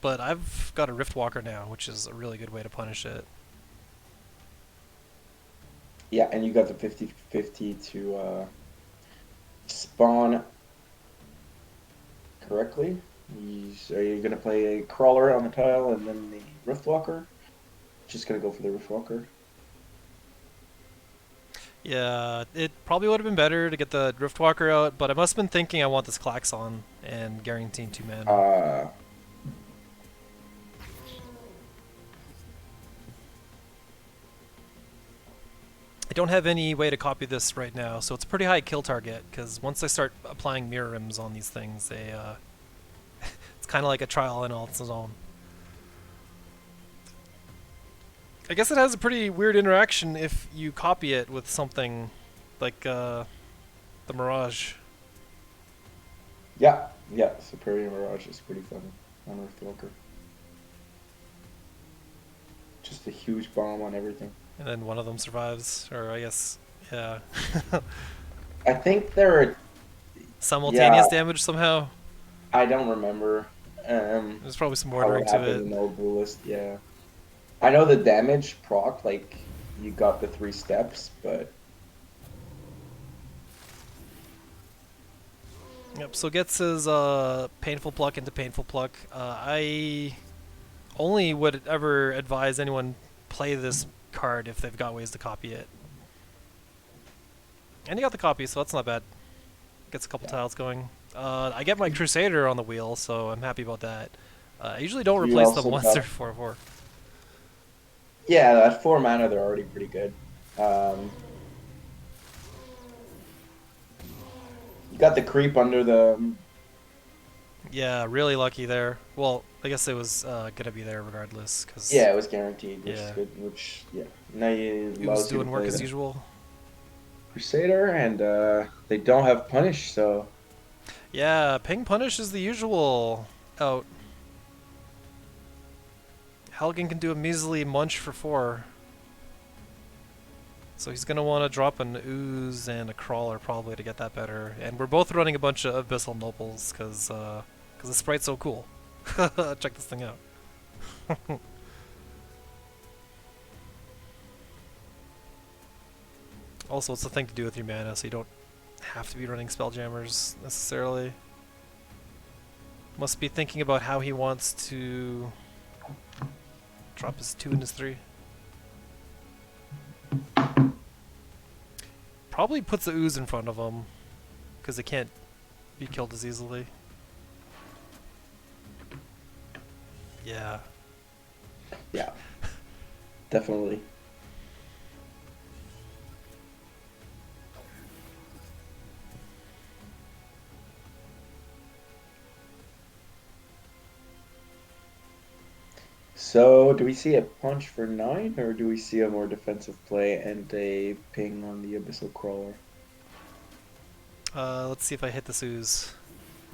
S1: But I've got a Riftwalker now, which is a really good way to punish it.
S2: Yeah, and you got the 50/50 to spawn correctly. Are you gonna play a crawler on the tile and then the Riftwalker? Just gonna go for the Riftwalker.
S1: Yeah, it probably would have been better to get the Riftwalker out, but I must have been thinking I want this Klaxon and guaranteeing 2 mana. I don't have any way to copy this right now, so it's a pretty high kill target, because once I start applying mirror rims on these things, they it's kind of like a trial in all its own. I guess it has a pretty weird interaction if you copy it with something like the Mirage.
S2: Yeah, Superior Mirage is pretty fun on Riftwalker. Just a huge bomb on everything.
S1: And then one of them survives, or I guess, yeah.
S2: I think there are.
S1: Simultaneous
S2: Yeah,
S1: damage somehow.
S2: I don't remember.
S1: There's probably some
S2: How
S1: ordering
S2: it
S1: to
S2: happened
S1: it.
S2: in the old duelist. Yeah, I know the damage proc, like you got the 3 steps, but
S1: Yep, so gets his Painful Pluck into Painful Pluck. I only would ever advise anyone play this card if they've got ways to copy it. And you got the copy, so that's not bad. Gets a couple tiles going. I get my Crusader on the wheel, so I'm happy about that. I usually don't
S2: you
S1: replace them
S2: also
S1: once
S2: got
S1: they're 4/4.
S2: yeah, at 4 mana they're already pretty good. You got the creep under the.
S1: Yeah, really lucky there. Well, I guess it was gonna be there regardless, because
S2: Yeah, it was guaranteed, which is
S1: yeah,
S2: good. Which now you
S1: it was
S2: allows you to
S1: doing work
S2: play
S1: as
S2: the
S1: usual.
S2: Crusader, and they don't have punish, so
S1: Yeah, Ping Punish is the usual out. Helgen can do a measly munch for 4. So he's going to want to drop an Ooze and a Crawler probably to get that better. And we're both running a bunch of Abyssal Nobles because the sprite's so cool. Check this thing out. Also, it's a thing to do with your mana, so you don't have to be running Spelljammers necessarily. Must be thinking about how he wants to Drop his 2 and his 3. Probably puts the ooze in front of him, because it can't be killed as easily. Yeah.
S2: Yeah, definitely. So, do we see a punch for 9, or do we see a more defensive play and a ping on the Abyssal Crawler?
S1: Let's see if I hit this ooze.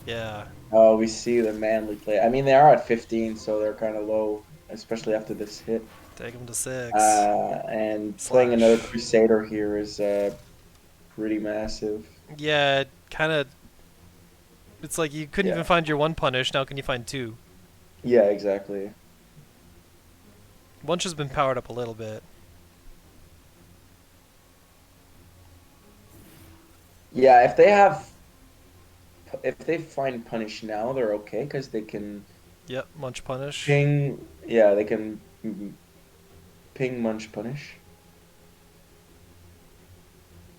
S1: Yeah.
S2: Oh, we see the manly play. I mean, they are at 15, so they're kind of low, especially after this hit.
S1: Take him to 6.
S2: And playing another
S1: Slash.
S2: Crusader here is pretty massive.
S1: Yeah, it kind of. It's like you couldn't even
S2: Yeah,
S1: find your 1 punish, now can you find 2?
S2: yeah, exactly.
S1: Bunch has been powered up a little bit.
S2: Yeah, if they find punish now, they're okay because they can
S1: Yep, Munch punish.
S2: ping. Yeah, they can ping Munch punish.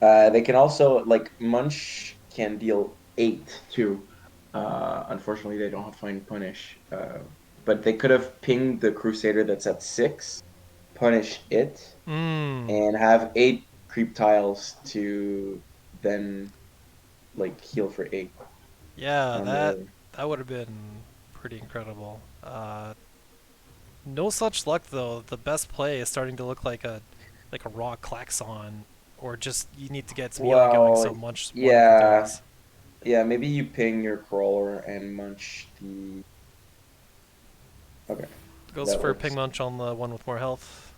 S2: They can also like Munch can deal 8 too. Unfortunately, they don't have find punish. But they could have pinged the Crusader that's at 6, punish it,
S1: Mmm.
S2: and have 8 creep tiles to then like heal for 8
S1: Yeah,
S2: on
S1: that
S2: the.
S1: that would have been pretty incredible. No such luck though. The best play is starting to look like a raw klaxon, or just you need to get some healing going so
S2: Well,
S1: much one of it
S2: yeah,
S1: dies.
S2: yeah. Maybe you ping your crawler and munch the. Okay,
S1: Goes
S2: that
S1: for ping
S2: works.
S1: munch on the one with more health.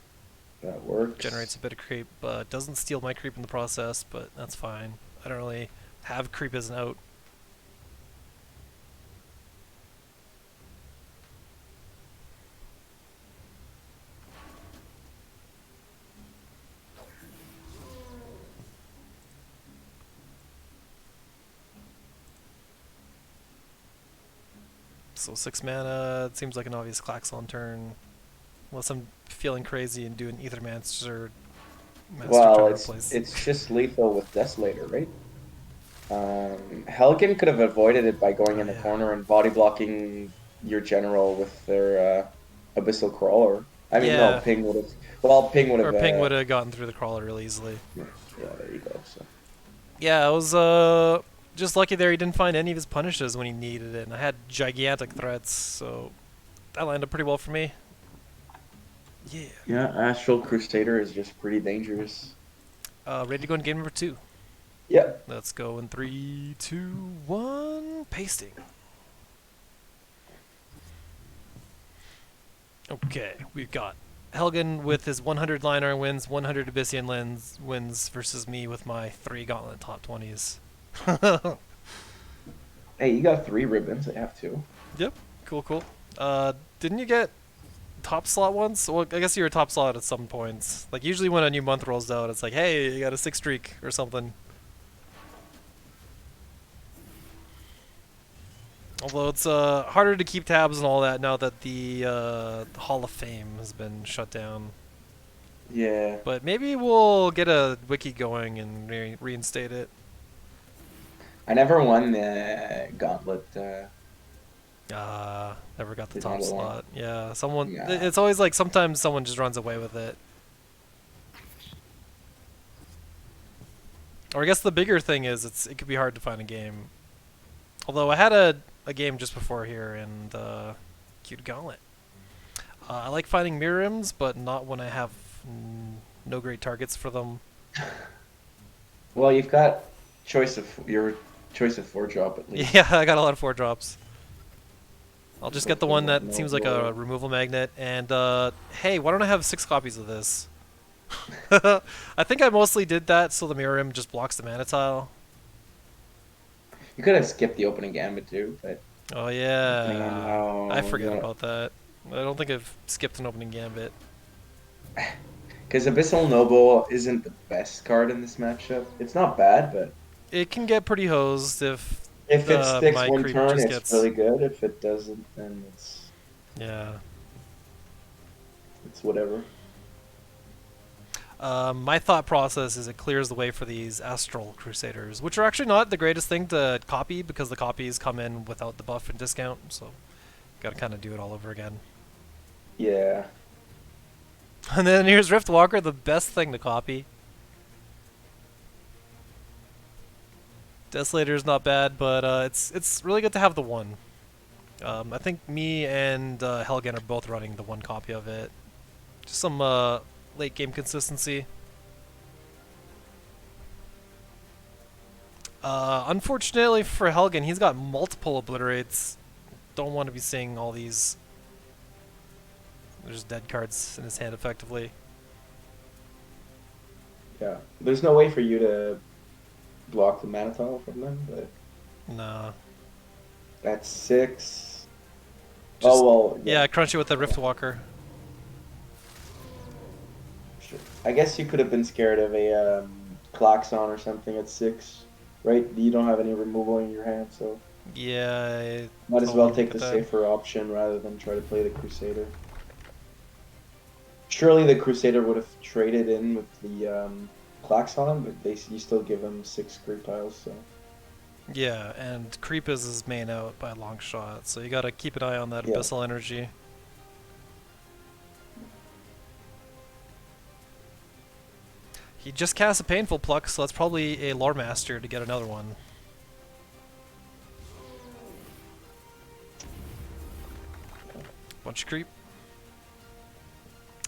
S2: That
S1: Generates
S2: works.
S1: a bit of creep, doesn't steal my creep in the process, but that's fine. I don't really have creep as an out. So 6 mana, it seems like an obvious klaxon turn. Unless I'm feeling crazy and doing Ether Master
S2: Well,
S1: Turner
S2: it's
S1: plays.
S2: it's just lethal with Desolator, right? Helgen could have avoided it by going
S1: Oh
S2: in the
S1: yeah.
S2: corner and body blocking your general with their Abyssal Crawler. I mean, no,
S1: Yeah,
S2: Ping would have. Well, Ping would
S1: or
S2: have.
S1: ping would have gotten through the crawler really easily.
S2: Yeah, there you go. So
S1: Yeah, I was just lucky there he didn't find any of his punishes when he needed it, and I had gigantic threats, so that lined up pretty well for me. Yeah.
S2: yeah, Astral Crusader is just pretty dangerous.
S1: Ready to go in game number 2.
S2: Yep.
S1: Let's go in 3, 2, 1. Pasting. Okay, we've got Helgen with his 100 Linar wins, 100 Abyssian wins versus me with my 3 Gauntlet top 20s.
S2: Hey, you got 3 ribbons. I have 2.
S1: Yep, cool, cool. Didn't you get top slot once? Well, I guess you were top slot at some points. Like, usually when a new month rolls out, it's like, hey, you got a 6 streak or something. Although it's harder to keep tabs and all that now that the Hall of Fame has been shut down.
S2: Yeah.
S1: But maybe we'll get a wiki going and reinstate it.
S2: I never won the Gauntlet.
S1: Never got the
S2: Did
S1: top
S2: not allow.
S1: slot. Yeah, someone.
S2: Yeah.
S1: It's always like sometimes someone just runs away with it. Or I guess the bigger thing is it could be hard to find a game. Although I had a game just before here and cute gauntlet. I like finding Mirims, but not when I have no great targets for them.
S2: Well, you've got your choice of 4 drop at least.
S1: Yeah, I got a lot of 4 drops. I'll just get the one
S2: Abyssal
S1: that seems like a
S2: Noble.
S1: removal magnet. And hey, why don't I have 6 copies of this? I think I mostly did that so the Mirim just blocks the mana tile.
S2: You could have skipped the opening gambit too, but
S1: Oh
S2: depending on
S1: yeah, I
S2: how
S1: forget about that. I don't think I've skipped an opening gambit.
S2: because Abyssal Noble isn't the best card in this matchup. It's not bad, but
S1: It can get pretty hosed if
S2: if it sticks
S1: my
S2: one
S1: creep
S2: turn,
S1: just
S2: it's
S1: gets
S2: really good. If it doesn't, then it's
S1: yeah.
S2: It's whatever.
S1: My thought process is it clears the way for these Astral Crusaders, which are actually not the greatest thing to copy because the copies come in without the buff and discount, so gotta kind of do it all over again.
S2: Yeah.
S1: And then here's Riftwalker, the best thing to copy. Desolator's not bad, but it's really good to have the one. I think me and Helgen are both running the one copy of it. Just some late game consistency. Unfortunately for Helgen, he's got multiple obliterates. Don't want to be seeing all these. There's dead cards in his hand effectively.
S2: Yeah. There's no way for you to block the mana tunnel from them, but
S1: Nah.
S2: that's 6.
S1: Just,
S2: oh well.
S1: Yeah, crunch it with the Riftwalker.
S2: Sure. I guess you could have been scared of a Klaxon or something at 6, right? You don't have any removal in your hand, so
S1: Yeah.
S2: might as well take the
S1: that.
S2: safer option rather than try to play the Crusader. Surely the Crusader would have traded in with the Klaxon, but you still give him 6 creep tiles, so.
S1: Yeah, and creep is his main out by a long shot, so you gotta keep an eye on that abyssal energy. He just cast a Painful Pluck, so that's probably a Lore Master to get another one. Bunch of creep.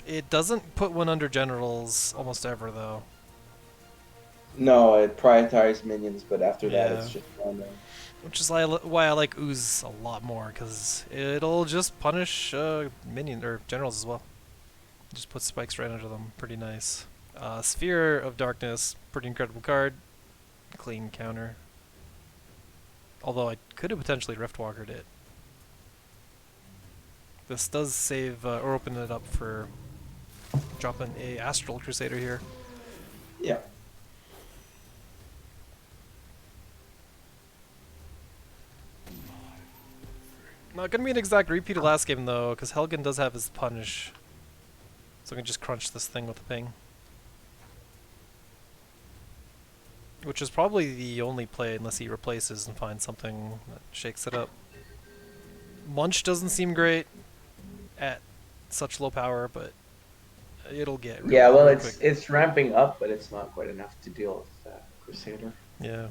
S1: It doesn't put one under generals almost ever, though.
S2: No, it prioritizes minions, but after that it's just random.
S1: Which is why I like Ooze a lot more, because it'll just punish minion or generals as well. Just put spikes right under them. Pretty nice. Sphere of Darkness, pretty incredible card. Clean counter. Although I could have potentially Riftwalkered it. This does save or open it up for dropping a Astral Crusader here.
S2: Yeah.
S1: Not gonna be an exact repeat of last game though, because Helgen does have his punish. So I can just crunch this thing with a ping. Which is probably the only play unless he replaces and finds something that shakes it up. Munch doesn't seem great at such low power, but it'll get
S2: Yeah, well,
S1: real quick.
S2: it's ramping up, but it's not quite enough to deal with Crusader.
S1: Yeah.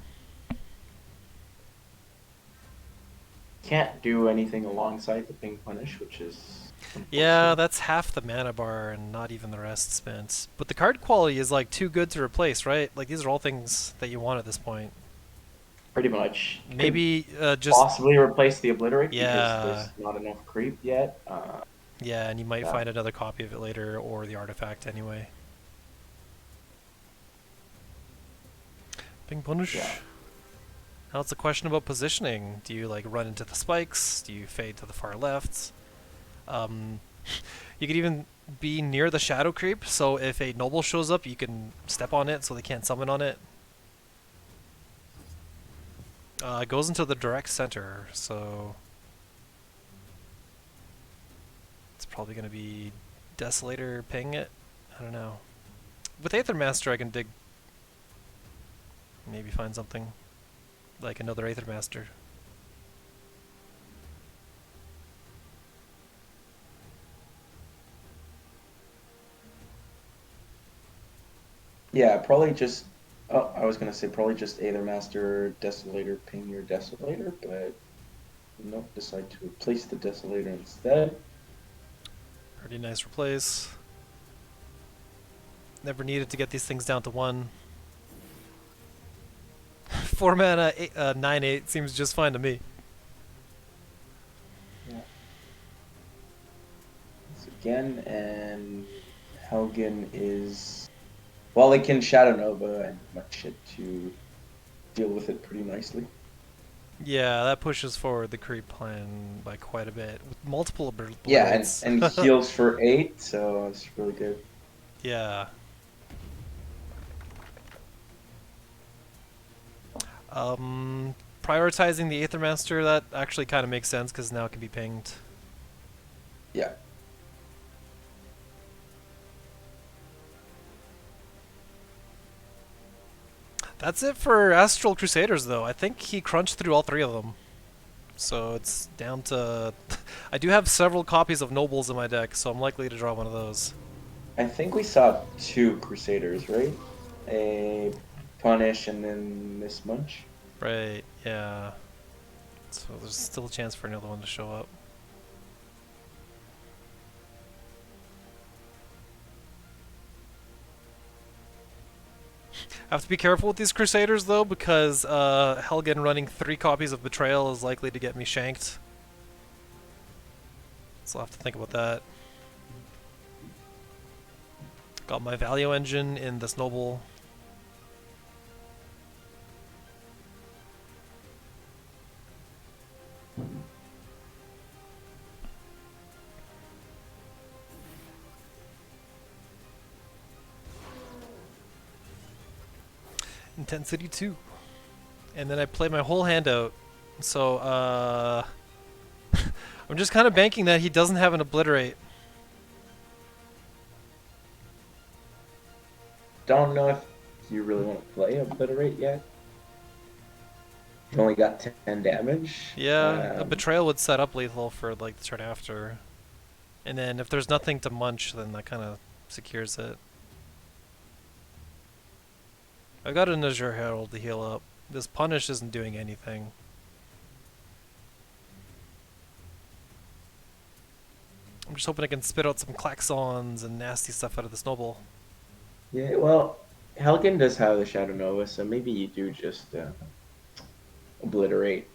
S2: Can't do anything alongside the ping punish, which is
S1: Yeah, that's half the mana bar and not even the rest spent. But the card quality is like too good to replace, right? Like these are all things that you want at this point.
S2: pretty much.
S1: Maybe just
S2: possibly replace the obliterate
S1: Yeah.
S2: because there's not enough creep yet.
S1: Yeah, and you might find another copy of it later or the artifact anyway. Ping punish.
S2: Yeah.
S1: Now it's a question about positioning. Do you like run into the spikes? Do you fade to the far left? You could even be near the shadow creep, so if a noble shows up, you can step on it so they can't summon on it. It goes into the direct center, so it's probably going to be Desolator ping it. I don't know. With Aether Master, I can dig. Maybe find something like another Aether Master.
S2: Yeah, probably just. Oh, I was gonna say probably just Aether Master, Desolator, ping your Desolator, but nope, decide to replace the Desolator instead.
S1: Pretty nice replace. Never needed to get these things down to 1. 4 mana, 9/8 seems just fine to me.
S2: Yeah. Once again, and Helgen is. Well, they can Shadow Nova and much it to deal with it pretty nicely.
S1: Yeah, that pushes forward the creep plan by quite a bit. With multiple
S2: Yeah,
S1: obliterates.
S2: and heals for 8, so it's really good.
S1: Yeah. Prioritizing the Aether Master, that actually kind of makes sense because now it can be pinged.
S2: Yeah.
S1: That's it for Astral Crusaders, though. I think he crunched through all three of them. So it's down to... I do have several copies of Nobles in my deck, so I'm likely to draw one of those.
S2: I think we saw two Crusaders, right? A Punish and then this Munch.
S1: Right, yeah. So there's still a chance for another one to show up. I have to be careful with these Crusaders, though, because Helgen running 3 copies of Betrayal is likely to get me shanked. So I'll have to think about that. Got my value engine in this Noble. Intensity 2. And then I play my whole hand out. So, I'm just kind of banking that he doesn't have an Obliterate.
S2: Don't know if you really want to play Obliterate yet. You only got 10 damage.
S1: Yeah, a Betrayal would set up lethal for like the turn after. And then if there's nothing to munch, then that kind of secures it. I've got an Azure Herald to heal up. This Punish isn't doing anything. I'm just hoping I can spit out some Klaxons and nasty stuff out of this Noble.
S2: Yeah, well, Helgen does have the Shadow Nova, so maybe you do just Obliterate.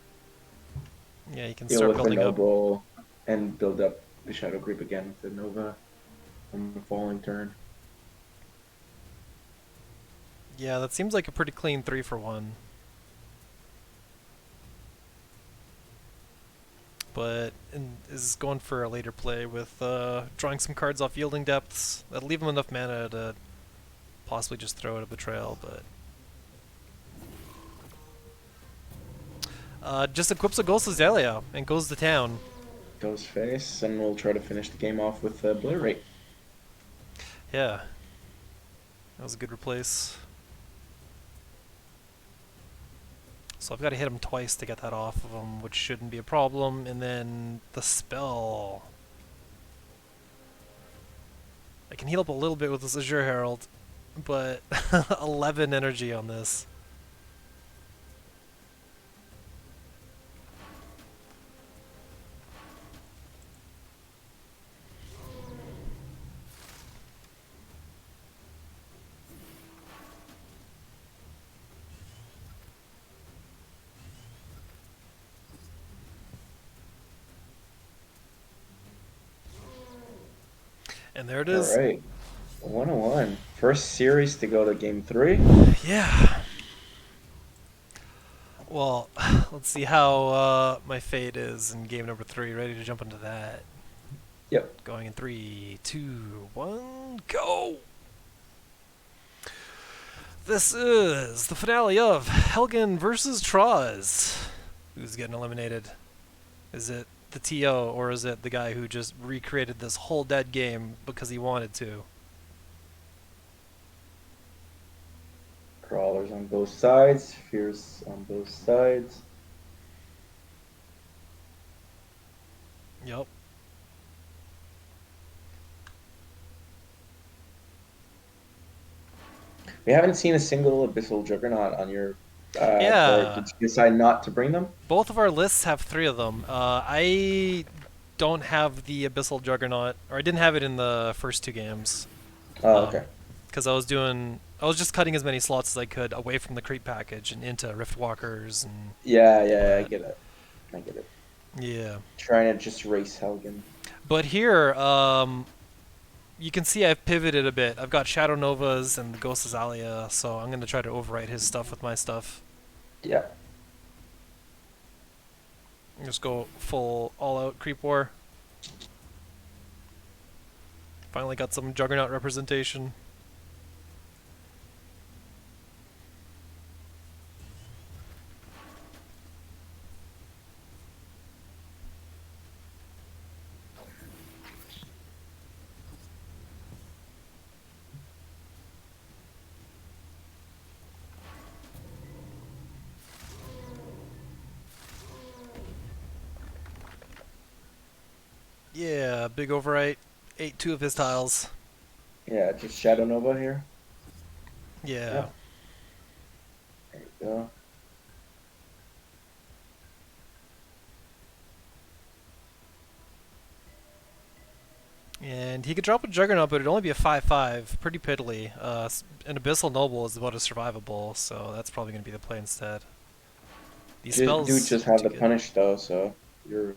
S1: Yeah, you can
S2: Deal
S1: start
S2: with the
S1: building up.
S2: Noble and build up the Shadow Creep again with the Nova on the following turn.
S1: Yeah, that seems like a pretty clean 3 for 1. But is going for a later play with drawing some cards off Yielding Depths. That'll leave him enough mana to possibly just throw out a Betrayal, but... just equips a Ghost Azalea and goes to town.
S2: Goes face, and we'll try to finish the game off with Obliterate.
S1: Yeah. That was a good replace. So I've got to hit him twice to get that off of him, which shouldn't be a problem. And then the spell. I can heal up a little bit with this Azure Herald, but 11 energy on this. And there it is.
S2: All right, 1-1. First series to go to game 3.
S1: Yeah. Well, let's see how my fate is in game number 3. Ready to jump into that.
S2: Yep.
S1: Going in 3, 2, 1, go! This is the finale of Helgen versus Troz. Who's getting eliminated? Is it the TO, or is it the guy who just recreated this whole dead game because he wanted to?
S2: Crawlers on both sides, Fierce on both sides.
S1: Yep.
S2: We haven't seen a single Abyssal Juggernaut on your
S1: Yeah.
S2: board. Did you decide not to bring them?
S1: Both of our lists have 3 of them. I don't have the Abyssal Juggernaut, or I didn't have it in the first 2 games.
S2: Oh, okay.
S1: Because I was just cutting as many slots as I could away from the creep package and into Riftwalkers and...
S2: Yeah, I get it. I get it.
S1: Yeah.
S2: Trying to just race Helgen.
S1: But here, you can see I've pivoted a bit. I've got Shadow Novas and the Ghost Azalea, so I'm going to try to overwrite his stuff with my stuff.
S2: Yeah.
S1: Just go full all-out creep war. Finally got some Juggernaut representation. Yeah, big overwrite. Ate two of his tiles.
S2: Yeah, just Shadow Nova here.
S1: Yeah.
S2: Yep, there you go.
S1: And he could drop a Juggernaut, but it'd only be a 5/5. Pretty piddly. An Abyssal Noble is about as survivable, so that's probably going to be the play instead. These
S2: Do
S1: spells
S2: just
S1: are
S2: have
S1: too
S2: the
S1: good.
S2: punish though, so you're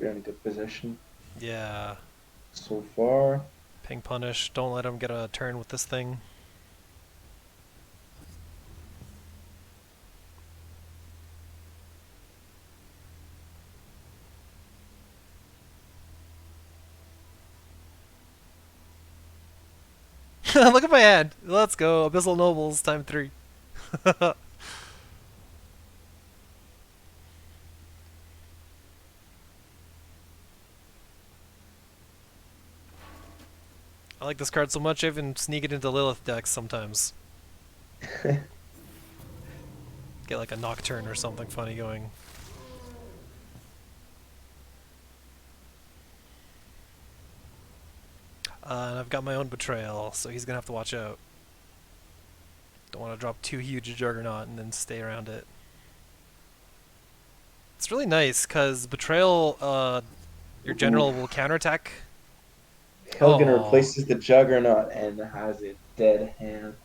S2: in a good position
S1: Yeah.
S2: so far.
S1: Ping Punish. Don't let him get a turn with this thing. Look at my hand. Let's go. Abyssal Nobles time 3. I like this card so much I even sneak it into Lilith decks sometimes. Get like a Nocturne or something funny going. And I've got my own Betrayal, so he's going to have to watch out. Don't want to drop too huge a Juggernaut and then stay around it. It's really nice, because Betrayal, your general will
S2: Oof.
S1: counterattack.
S2: Helgen
S1: Oh,
S2: replaces the Juggernaut and has a dead hand.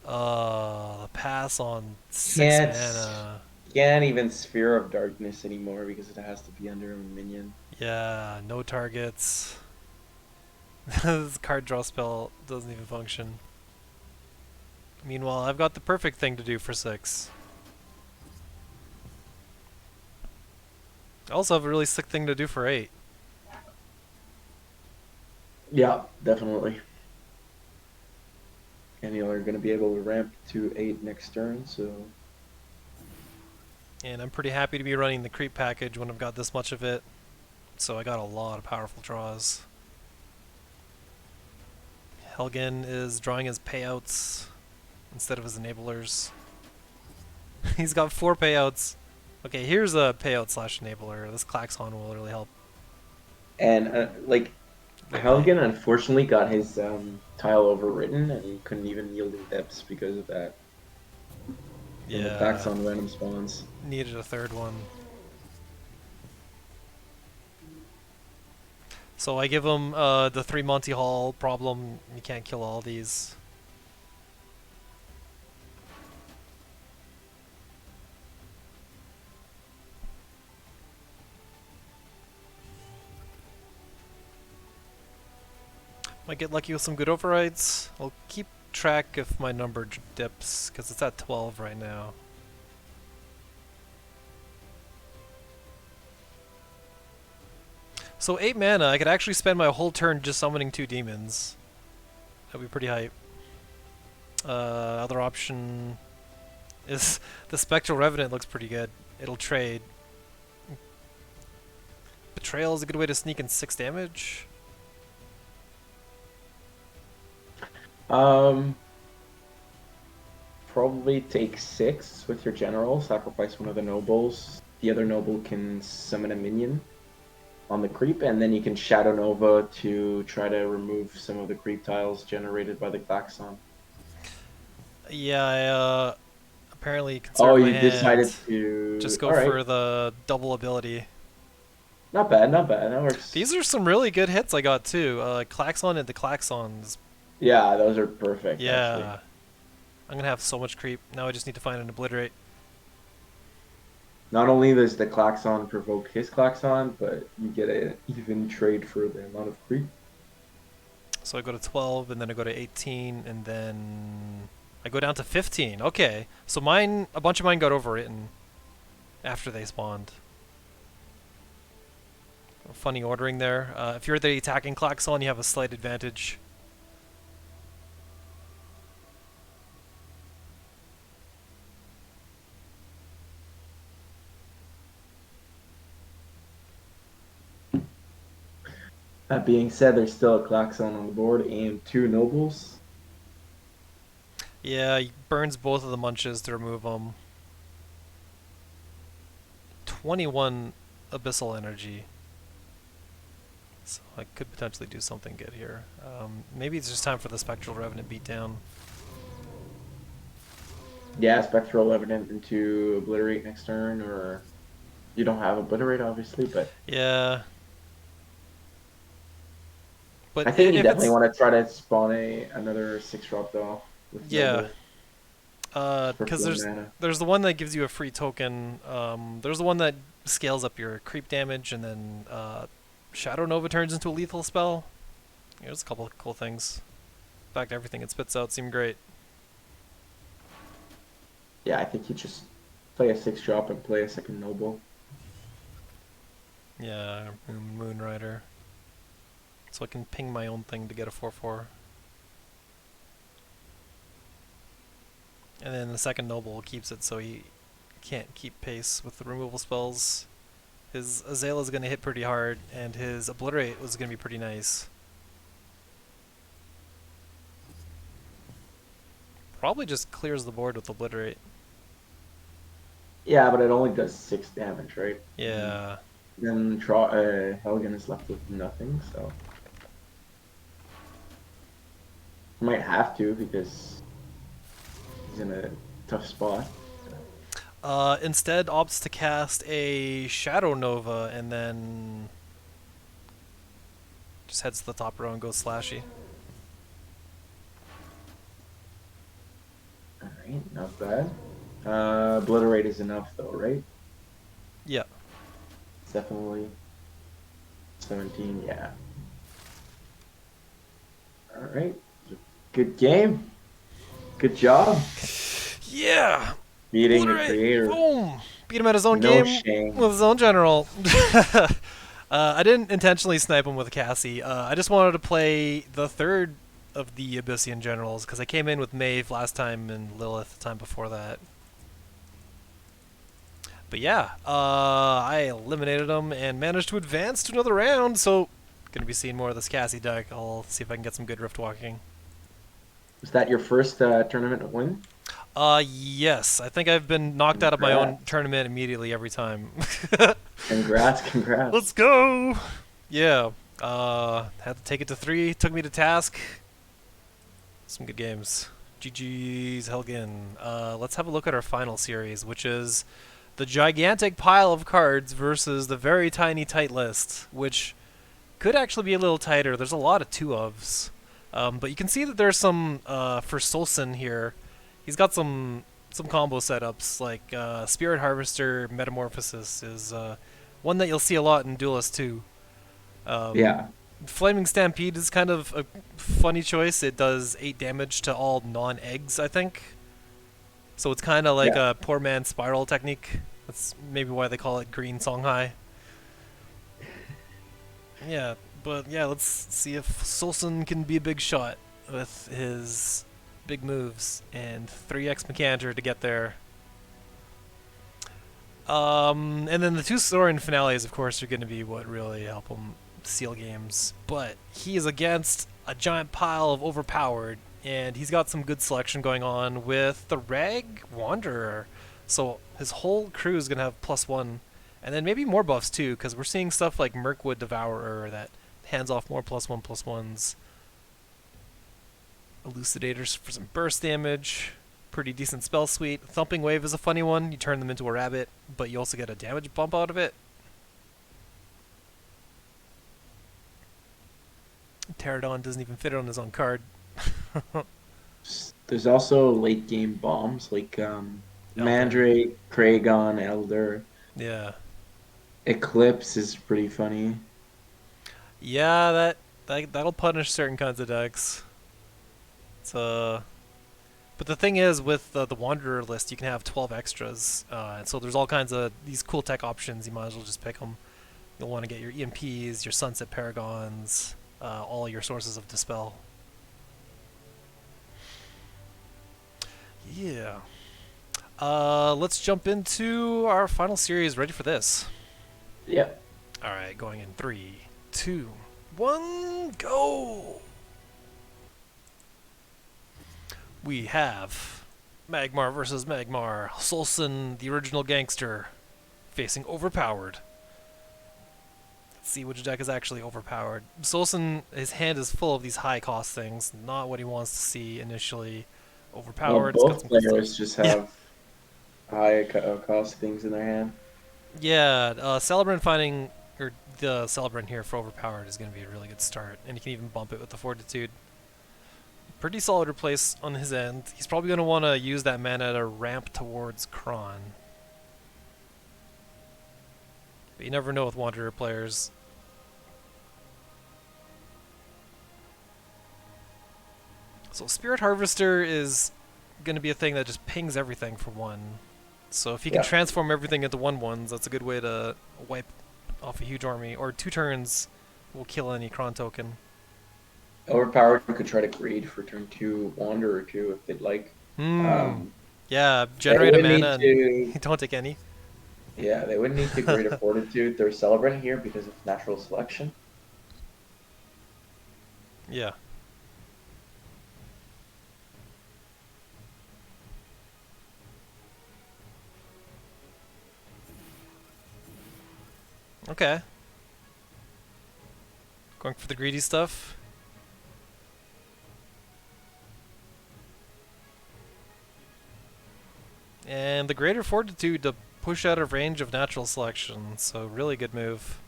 S1: the pass on 6
S2: Can't
S1: mana.
S2: can't even Sphere of Darkness anymore because it has to be under a minion.
S1: Yeah, no targets. This card draw spell doesn't even function. Meanwhile, I've got the perfect thing to do for 6. I also have a really sick thing to do for 8.
S2: Yeah, definitely. And you're going to be able to ramp to 8 next turn, so
S1: And I'm pretty happy to be running the creep package when I've got this much of it. So I got a lot of powerful draws. Helgen is drawing his payouts instead of his enablers. He's got 4 payouts. Okay, here's a payout slash enabler. This Klaxon will really help
S2: and like
S1: with my...
S2: Helgen unfortunately got his tile overwritten and he couldn't even yield in depths because of that from attacks
S1: Yeah,
S2: on random spawns.
S1: needed a third one. So I give him the 3 Monty Hall problem. You can't kill all these. Might get lucky with some good overrides. I'll keep track if my number dips, because it's at 12 right now. So 8 mana, I could actually spend my whole turn just summoning 2 demons. That'd be pretty hype. Other option is the Spectral Revenant looks pretty good. It'll trade. Betrayal is a good way to sneak in 6 damage.
S2: Um, Probably take 6 with your general, sacrifice one of the nobles. The other noble can summon a minion on the creep, and then you can Shadow Nova to try to remove some of the creep tiles generated by the Klaxon.
S1: Yeah, I apparently
S2: Oh,
S1: conserve my
S2: you
S1: hand.
S2: decided to.
S1: Just go
S2: All right,
S1: for the double ability.
S2: not bad, not bad. That works.
S1: These are some really good hits I got too. Klaxon and the Klaxons.
S2: Yeah, those are perfect, actually.
S1: Yeah. I'm gonna have so much creep. Now I just need to find an obliterate.
S2: Not only does the Klaxon provoke his Klaxon, but you get an even trade for the amount of creep.
S1: So I go to 12, and then I go to 18, and then I go down to 15. Okay. So mine, a bunch of mine got overwritten after they spawned. Funny ordering there. If you're the attacking Klaxon, you have a slight advantage.
S2: That being said, there's still a Klaxon on the board and 2 nobles.
S1: Yeah, he burns both of the munches to remove them. 21 abyssal energy. So I could potentially do something good here. Maybe it's just time for the Spectral Revenant beatdown.
S2: Yeah, Spectral Evident into Obliterate next turn, or you don't have Obliterate, obviously, but
S1: Yeah, but
S2: I think you
S1: if
S2: definitely
S1: it's
S2: want to try to spawn another 6-drop though with
S1: yeah,
S2: Noble just for
S1: because
S2: 4 mana.
S1: there's the one that gives you a free token. There's the one that scales up your creep damage, and then Shadow Nova turns into a lethal spell. Yeah, there's a couple of cool things. In fact, everything it spits out seemed great.
S2: Yeah, I think you just play a 6-drop and play a second Noble.
S1: Yeah, Moonrider. So I can ping my own thing to get a 4/4. And then the second Noble keeps it so he can't keep pace with the removal spells. His Azala is going to hit pretty hard, and his Obliterate was going to be pretty nice. Probably just clears the board with Obliterate.
S2: Yeah, but it only does 6 damage, right?
S1: Yeah.
S2: Then Helgen is left with nothing, so he might have to because he's in a tough spot.
S1: Instead opts to cast a Shadow Nova and then just heads to the top row and goes slashy.
S2: All right, not bad. Obliterate is enough though, right?
S1: Yeah.
S2: It's definitely 17, yeah. All right, good game. Good job
S1: Yeah!
S2: beating the
S1: Obliterate!
S2: creator.
S1: Boom! Beat him at his own
S2: No
S1: game
S2: shame.
S1: with his own general. I didn't intentionally snipe him with Cassie. I just wanted to play the third of the Abyssian generals because I came in with Maeve last time and Lilith the time before that. But yeah, I eliminated him and managed to advance to another round, so gonna be seeing more of this Cassie deck. I'll see if I can get some good rift walking.
S2: Was that your first tournament win?
S1: Yes, I think I've been knocked out of my own
S2: Congrats.
S1: tournament immediately every time.
S2: Congrats, congrats.
S1: Let's go! Yeah, had to take it to 3, took me to task. Some good games. GG's Helgen. Let's have a look at our final series, which is the gigantic pile of cards versus the very tiny tight list, which could actually be a little tighter. There's a lot of 2-ofs. But you can see that there's some, for Solson here, he's got some combo setups, like Spirit Harvester Metamorphosis is one that you'll see a lot in Duelist 2.
S2: Yeah.
S1: Flaming Stampede is kind of a funny choice. It does 8 damage to all non-eggs, I think. So it's kind of like
S2: Yeah.
S1: a poor man's spiral technique. That's maybe why they call it Green Songhai. Yeah, but yeah, let's see if Solson can be a big shot with his big moves and 3x Mechanter to get there. And then the 2 Sorin finales, of course, are going to be what really help him seal games. But he is against a giant pile of overpowered, and he's got some good selection going on with the Rag Wanderer. So his whole crew is going to have +1. And then maybe more buffs too, because we're seeing stuff like Mirkwood Devourer that hands off more +1/+1s. Elucidators for some burst damage. Pretty decent spell suite. Thumping Wave is a funny one. You turn them into a rabbit, but you also get a damage bump out of it. Pterodon doesn't even fit on his own card.
S2: There's also late game bombs like Mandrake, Kragon, Elder.
S1: Yeah.
S2: Eclipse is pretty funny.
S1: Yeah, that'll punish certain kinds of decks. It's But the thing is, with the Wanderer list, you can have 12 extras, and so there's all kinds of these cool tech options. You might as well just pick them. You'll want to get your EMPs, your Sunset Paragons, all your sources of Dispel. Yeah. Let's jump into our final series. Ready for this?
S2: Yep.
S1: Alright, going in 3, 2, 1, go! We have Magmar versus Magmar. Solson, the original gangster, facing Overpowered. see which deck is actually overpowered. Solson, his hand is full of these high cost things, not what he wants to see initially.
S2: Well,
S1: Overpowered, it's got
S2: both
S1: some good stuff.
S2: players just
S1: Yeah,
S2: have high cost things in their hand.
S1: yeah. Celebrant finding, or the Celebrant here for overpowered is going to be a really good start, and you can even bump it with the Fortitude. Pretty solid replace on his end. He's probably going to want to use that mana to ramp towards Kron. But you never know with Wanderer players. So Spirit Harvester is going to be a thing that just pings everything for one. So if he can
S2: Yeah.
S1: transform everything into 1/1s, that's a good way to wipe off a huge army. Or 2 turns will kill any Kron token.
S2: Overpowered could try to greed for turn 2 Wanderer too if they'd like.
S1: Hmm.
S2: Um,
S1: Yeah,
S2: they
S1: generate a
S2: would need
S1: mana and
S2: to,
S1: don't take any.
S2: yeah, they would need to greed a Fortitude. They're celebrating here because of natural selection.
S1: Yeah. Okay. Going for the greedy stuff. And the greater fortitude to push out of range of natural selection, so really good move.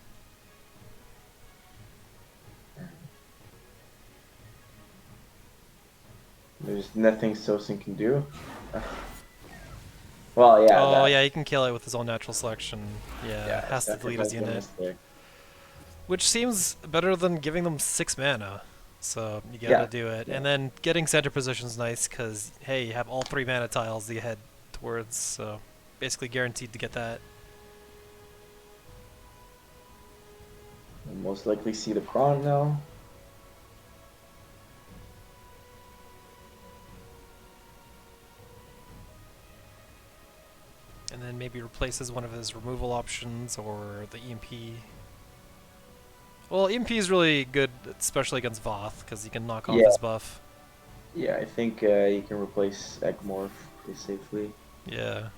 S2: There's nothing Sosin can do. Well, yeah,
S1: Oh
S2: that.
S1: yeah, he can kill it with his own natural selection. Yeah,
S2: Yeah,
S1: has to delete his
S2: sacrifice a
S1: unit.
S2: mistake.
S1: Which seems better than giving them 6 mana. So you gotta
S2: Yeah,
S1: do it.
S2: yeah.
S1: And then getting center position's nice because, hey, you have all 3 mana tiles that you head towards, so basically guaranteed to get that.
S2: We'll most likely see the Kron now.
S1: And then maybe replaces one of his removal options or the EMP. Well, EMP is really good, especially against Voth, because he can knock off
S2: Yeah,
S1: his buff.
S2: yeah, I think you can replace Egmorph pretty safely.
S1: Yeah.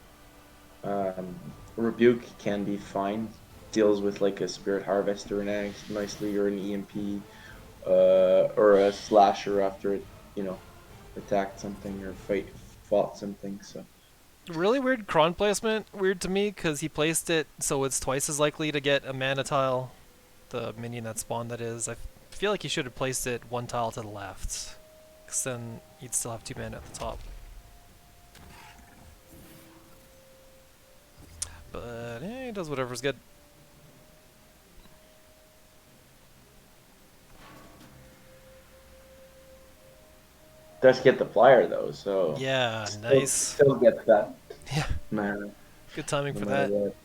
S2: Rebuke can be fine. Deals with like a Spirit Harvester nicely, or an EMP, or a Slasher after it, you know, attacked something or fought something. So
S1: Really weird Kron placement. Weird to me, because he placed it so it's twice as likely to get a mana tile, the minion that spawned that is. I feel like he should have placed it 1 tile to the left, because then he'd still have 2 mana at the top. But he does whatever's good.
S2: does get the flyer though, so
S1: Yeah,
S2: still
S1: nice.
S2: still gets that
S1: Yeah,
S2: mana
S1: good timing
S2: no
S1: for
S2: matter
S1: that.
S2: what.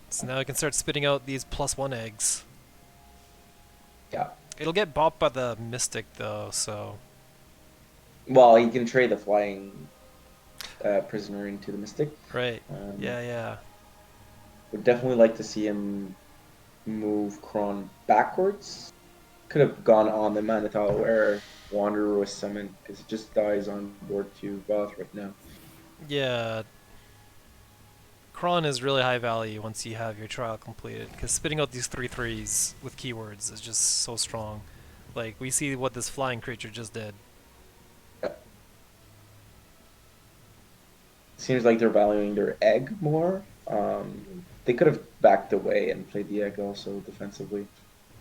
S1: So now I can start spitting out these +1 eggs.
S2: Yeah.
S1: It'll get bopped by the Mystic though, so
S2: Well, you can trade the flying prisoner into the Mystic.
S1: right.
S2: Um,
S1: Yeah, yeah.
S2: would definitely like to see him move Kron backwards. Could have gone on the mana tile where Wanderer was summoned because it just dies on board to Voth right now.
S1: Yeah. Kron is really high value once you have your trial completed, because spitting out these 3/3s with keywords is just so strong. Like, we see what this flying creature just did.
S2: Seems like they're valuing their egg more. They could have backed away and played the egg also defensively.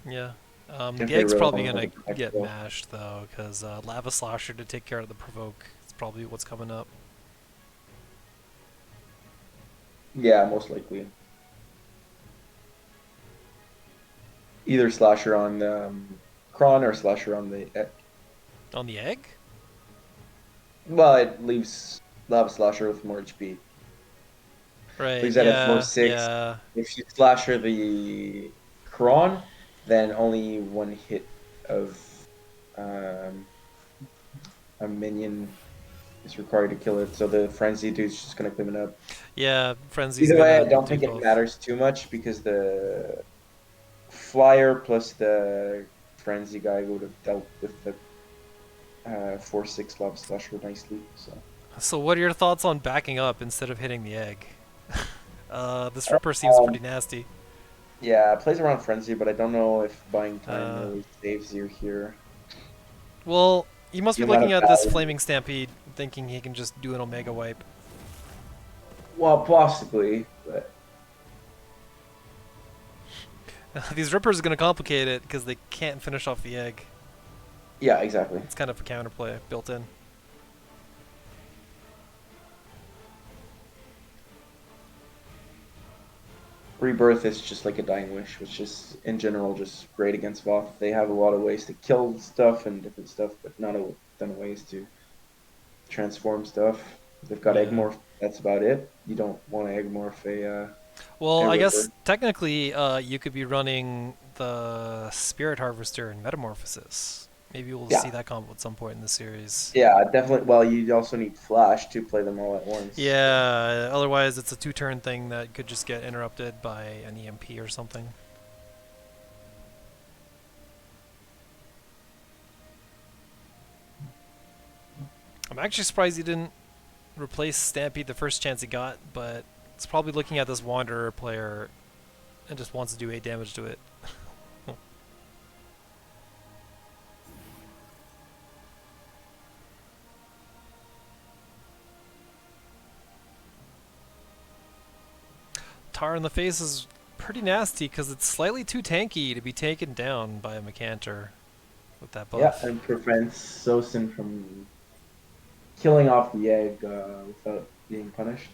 S1: Yeah.
S2: If
S1: The
S2: they
S1: egg's
S2: really
S1: probably
S2: wanted
S1: gonna
S2: to protect
S1: get
S2: Voth.
S1: mashed though, because Lava Slasher to take care of the provoke is probably what's coming up.
S2: Yeah, most likely. Either slasher on the Kron or slasher on the egg.
S1: On the egg?
S2: Well, it leaves Lava Slasher with more HP.
S1: Right,
S2: Leaves that at
S1: yeah,
S2: 4/6.
S1: yeah.
S2: If you Slasher the Kron, then only one hit of um, a minion is required to kill it. So the Frenzy dude's just going to clean it up.
S1: Yeah, Frenzy's
S2: Either way,
S1: gonna
S2: I don't
S1: do
S2: think it
S1: both.
S2: matters too much because the Flyer plus the Frenzy guy would have dealt with the 4/6 Lava Slasher nicely. So.
S1: So what are your thoughts on backing up instead of hitting the egg? This Ripper seems pretty
S2: Um,
S1: nasty.
S2: Yeah, it plays around Frenzy, but I don't know if buying time
S1: Uh,
S2: really saves you here.
S1: well, he must
S2: The
S1: be
S2: amount
S1: looking
S2: of
S1: at this
S2: value.
S1: Flaming Stampede, thinking he can just do an Omega Wipe.
S2: Well, possibly, but
S1: These Rippers are going to complicate it because they can't finish off the egg.
S2: yeah, exactly.
S1: It's kind of a counterplay built in.
S2: Rebirth is just like a Dying Wish, which is in general just great against Voth. They have a lot of ways to kill stuff and different stuff, but not a ton of ways to transform stuff. They've got
S1: Yeah.
S2: Egg That's about it. You don't want to Egg
S1: Well,
S2: a
S1: I
S2: Ripper.
S1: guess technically you could be running the Spirit Harvester and Metamorphosis. Maybe we'll see
S2: Yeah,
S1: that combo at some point in the series.
S2: yeah, definitely. Well, you also need Flash to play them all at once. So.
S1: Yeah, otherwise it's a two-turn thing that could just get interrupted by an EMP or something. I'm actually surprised he didn't replace Stampede the first chance he got, but it's probably looking at this Wanderer player and just wants to do 8 damage to it. Tar in the face is pretty nasty because it's slightly too tanky to be taken down by a Mechanter with that
S2: Yeah,
S1: buff.
S2: and prevents Sosin from killing off the egg without being punished.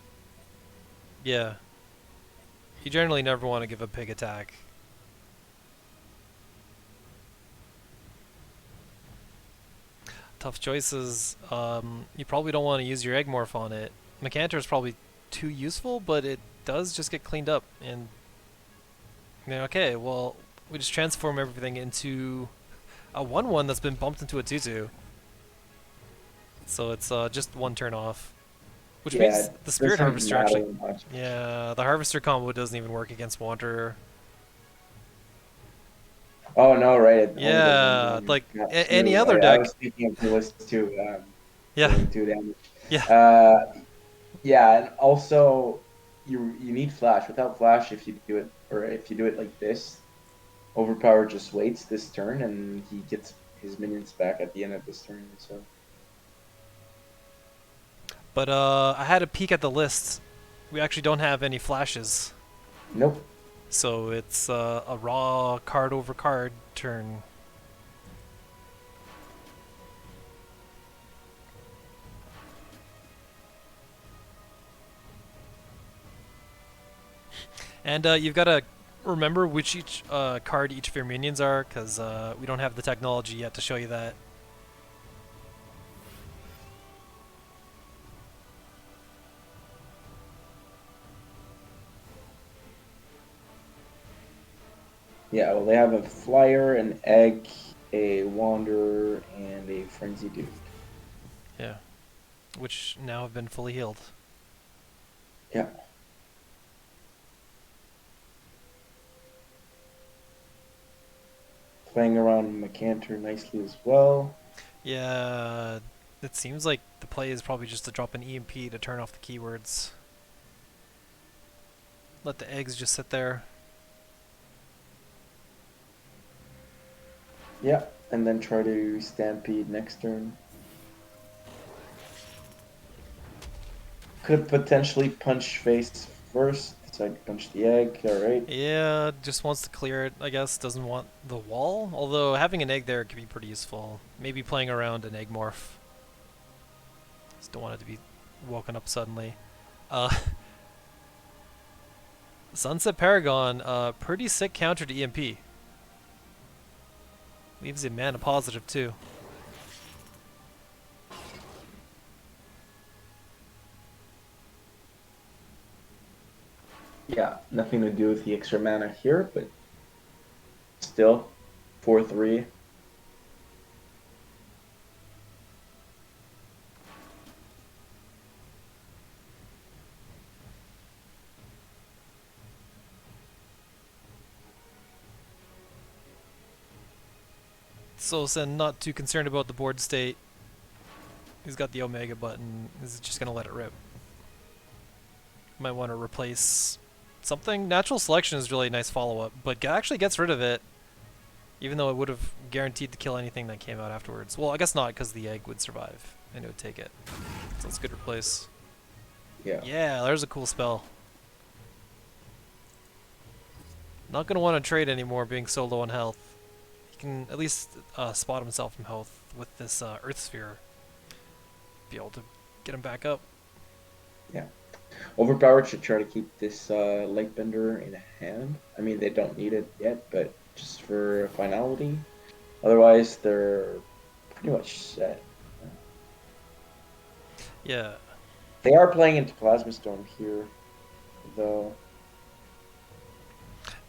S1: Yeah, you generally never want to give a pig attack. Tough choices. You probably don't want to use your egg morph on it. Mechanter is probably too useful, but it does just get cleaned up. And okay, well, we just transform everything into a 1/1 that's been bumped into a 2/2. So it's just one turn off. Which
S2: Yeah,
S1: means
S2: it
S1: the Spirit
S2: doesn't
S1: Harvester actually.
S2: matter much.
S1: Yeah, the Harvester combo doesn't even work against Wanderer.
S2: Oh no, right? It only does one
S1: Yeah,
S2: damage,
S1: like
S2: not
S1: any
S2: two.
S1: other
S2: I
S1: deck.
S2: was thinking of the list too,
S1: Yeah,
S2: doing two damage.
S1: yeah.
S2: Uh, yeah, and also you need Flash. Without Flash, if you do it or if you do it like this, Overpower just waits this turn and he gets his minions back at the end of this turn. So
S1: But I had a peek at the list. We actually don't have any flashes.
S2: nope.
S1: So it's a raw card over card turn. And you've got to remember which each card each of your minions are, because we don't have the technology yet to show you that.
S2: Yeah, well, they have a Flyer, an Egg, a Wanderer, and a Frenzy Dude.
S1: Yeah. Which now have been fully healed.
S2: Yeah. Playing around Mechanter nicely as well.
S1: Yeah, it seems like the play is probably just to drop an EMP to turn off the keywords. Let the eggs just sit there.
S2: Yeah, and then try to Stampede next turn. Could potentially punch face first, so I'd punch the egg, alright.
S1: Yeah, just wants to clear it, I guess. Doesn't want the wall. Although having an egg there could be pretty useful. Maybe playing around an egg morph. Just don't want it to be woken up suddenly. Uh, Sunset Paragon, pretty sick counter to EMP. Leaves a mana positive too.
S2: Yeah, nothing to do with the extra mana here, but still, 4-3.
S1: So Sen not too concerned about the board state. He's got the Omega button. He's just gonna let it rip. Might want to replace Something natural selection is really a nice follow-up, but actually gets rid of it, even though it would have guaranteed to kill anything that came out afterwards. Well, I guess not, because the egg would survive and it would take it. So it's a good replace.
S2: Yeah.
S1: Yeah, there's a cool spell. Not gonna want to trade anymore, being so low on health. He can at least spot himself from health with this Earth Sphere. Be able to get him back up.
S2: Yeah. Overpowered should try to keep this Lake Bender in hand. I mean, they don't need it yet, but just for finality. Otherwise, they're pretty much set.
S1: Yeah.
S2: They are playing into Plasma Storm here, though.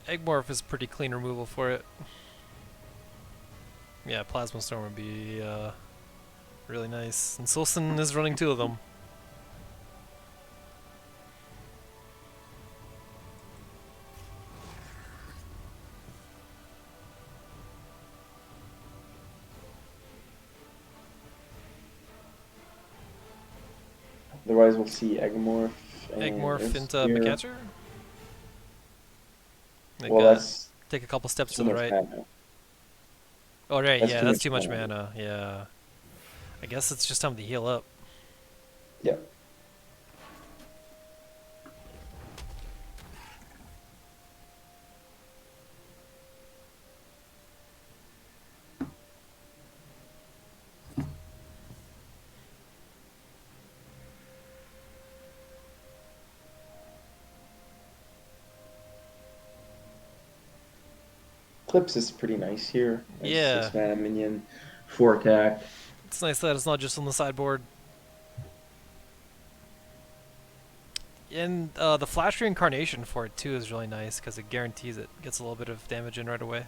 S1: Eggmorph is pretty clean removal for it. Yeah, Plasma Storm would be really nice. And Silson is running two of them.
S2: Otherwise, we'll see Eggmorph and
S1: Eggmorph into
S2: Earthsphere.
S1: Macatcher. They
S2: Well, that's
S1: take a couple steps
S2: too
S1: to the
S2: much
S1: right.
S2: mana.
S1: Oh, right,
S2: That's
S1: yeah,
S2: too
S1: that's
S2: much
S1: too much
S2: mana.
S1: mana. Yeah. I guess it's just time to heal up.
S2: Yeah. Clips is pretty nice here. Nice
S1: Yeah.
S2: 6-mana minion, 4 attack.
S1: It's nice that it's not just on the sideboard. And the flash reincarnation for it too is really nice because it guarantees it gets a little bit of damage in right away.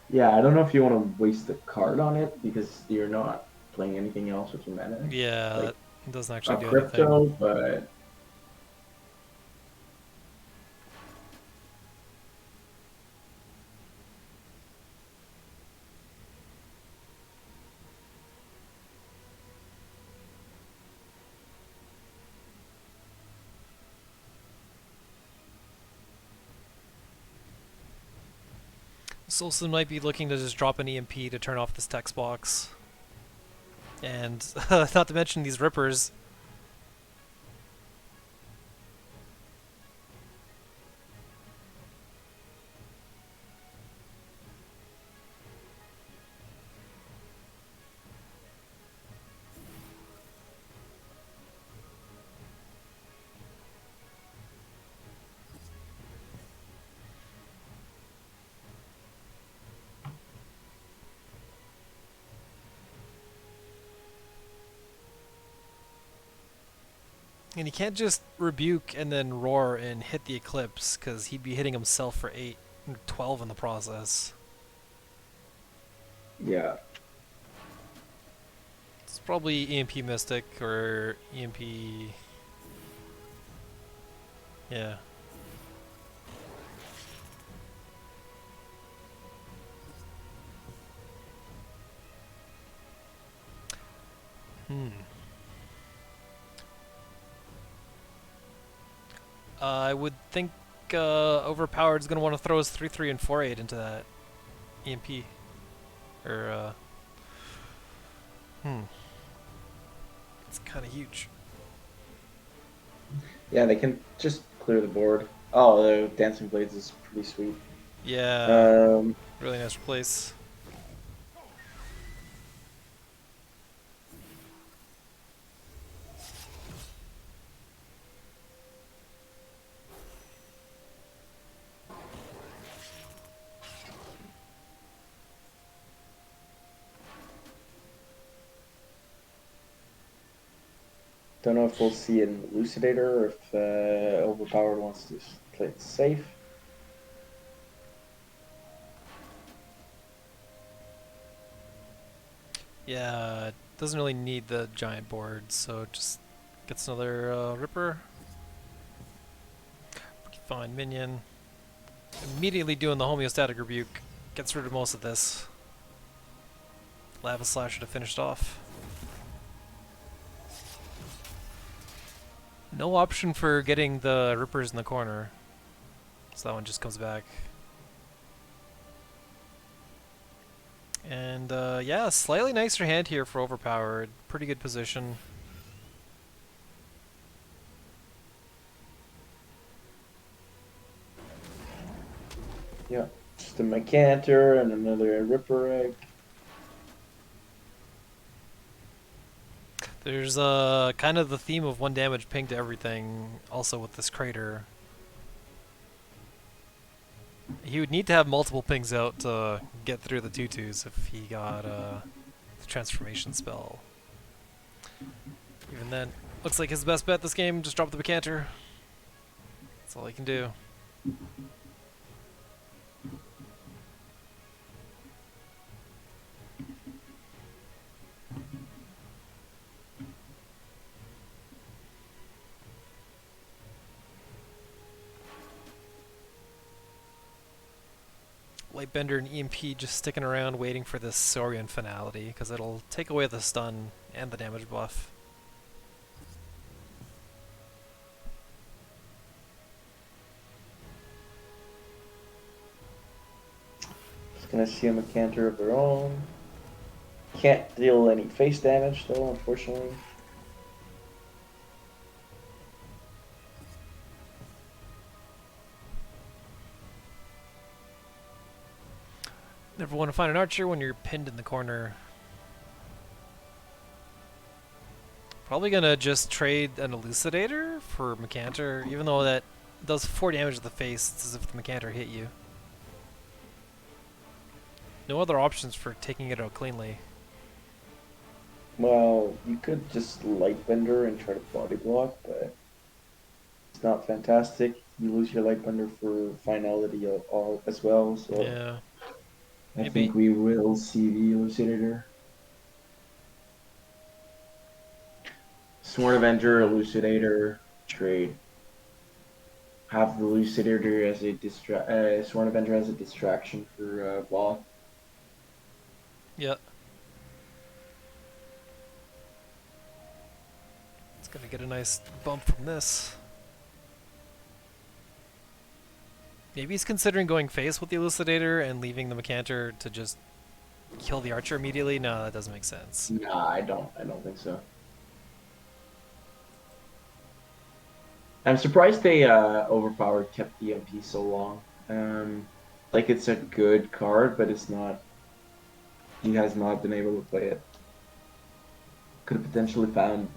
S2: Yeah, I don't know if you want to waste the card on it because you're not playing anything else with your mana.
S1: Yeah,
S2: Like,
S1: that doesn't actually do
S2: crypto,
S1: anything.
S2: but
S1: Solson might be looking to just drop an EMP to turn off this text box. And not to mention these rippers. And he can't just rebuke and then roar and hit the eclipse because he'd be hitting himself for 8 or 12 in the process.
S2: yeah.
S1: It's probably EMP Mystic or EMP. Yeah. I would think Overpowered's going to want to throw his 3/3 and 4/8 into that EMP. Or, It's kind of huge.
S2: Yeah, they can just clear the board. Oh, the Dancing Blades is pretty sweet.
S1: Yeah, really nice replace.
S2: Don't know if we'll see an Elucidator or if Overpowered wants to play it safe.
S1: Yeah, it doesn't really need the giant board, so it just gets another Ripper. Pretty fine minion. Immediately doing the homeostatic rebuke. Gets rid of most of this. Lava Slasher to finish it off. No option for getting the rippers in the corner. So that one just comes back. And yeah, slightly nicer hand here for overpowered. Pretty good position.
S2: Yeah, just a Mecanter and another Ripper Egg.
S1: There's kind of the theme of 1 damage ping to everything also with this crater. He would need to have multiple pings out to get through the tutus if he got the transformation spell. Even then, looks like his best bet this game, just drop the Mecanter. That's all he can do. Lightbender and EMP just sticking around waiting for this Saurian finality, because it'll take away the stun and the damage buff.
S2: Just gonna see a Mecanter of their own. Can't deal any face damage though, unfortunately.
S1: Never want to find an archer when you're pinned in the corner. Probably gonna just trade an Elucidator for Mecanter, even though that does 4 damage to the face. It's as if the Mecanter hit you. No other options for taking it out cleanly.
S2: Well, you could just Lightbender and try to body block, but it's not fantastic. You lose your Lightbender for finality all as well, so
S1: Yeah.
S2: I
S1: Maybe.
S2: think we will see the Elucidator. Sworn Avenger, Elucidator, trade. Have the Elucidator as a Sworn Avenger as a distraction for Ball.
S1: Yeah. It's gonna get a nice bump from this. Maybe he's considering going face with the Elucidator and leaving the Mecanter to just kill the archer immediately. No, that doesn't make sense.
S2: Nah, I don't think so. I'm surprised they overpowered kept the MP so long. Like it's a good card, but it's not. He has not been able to play it. Could have potentially found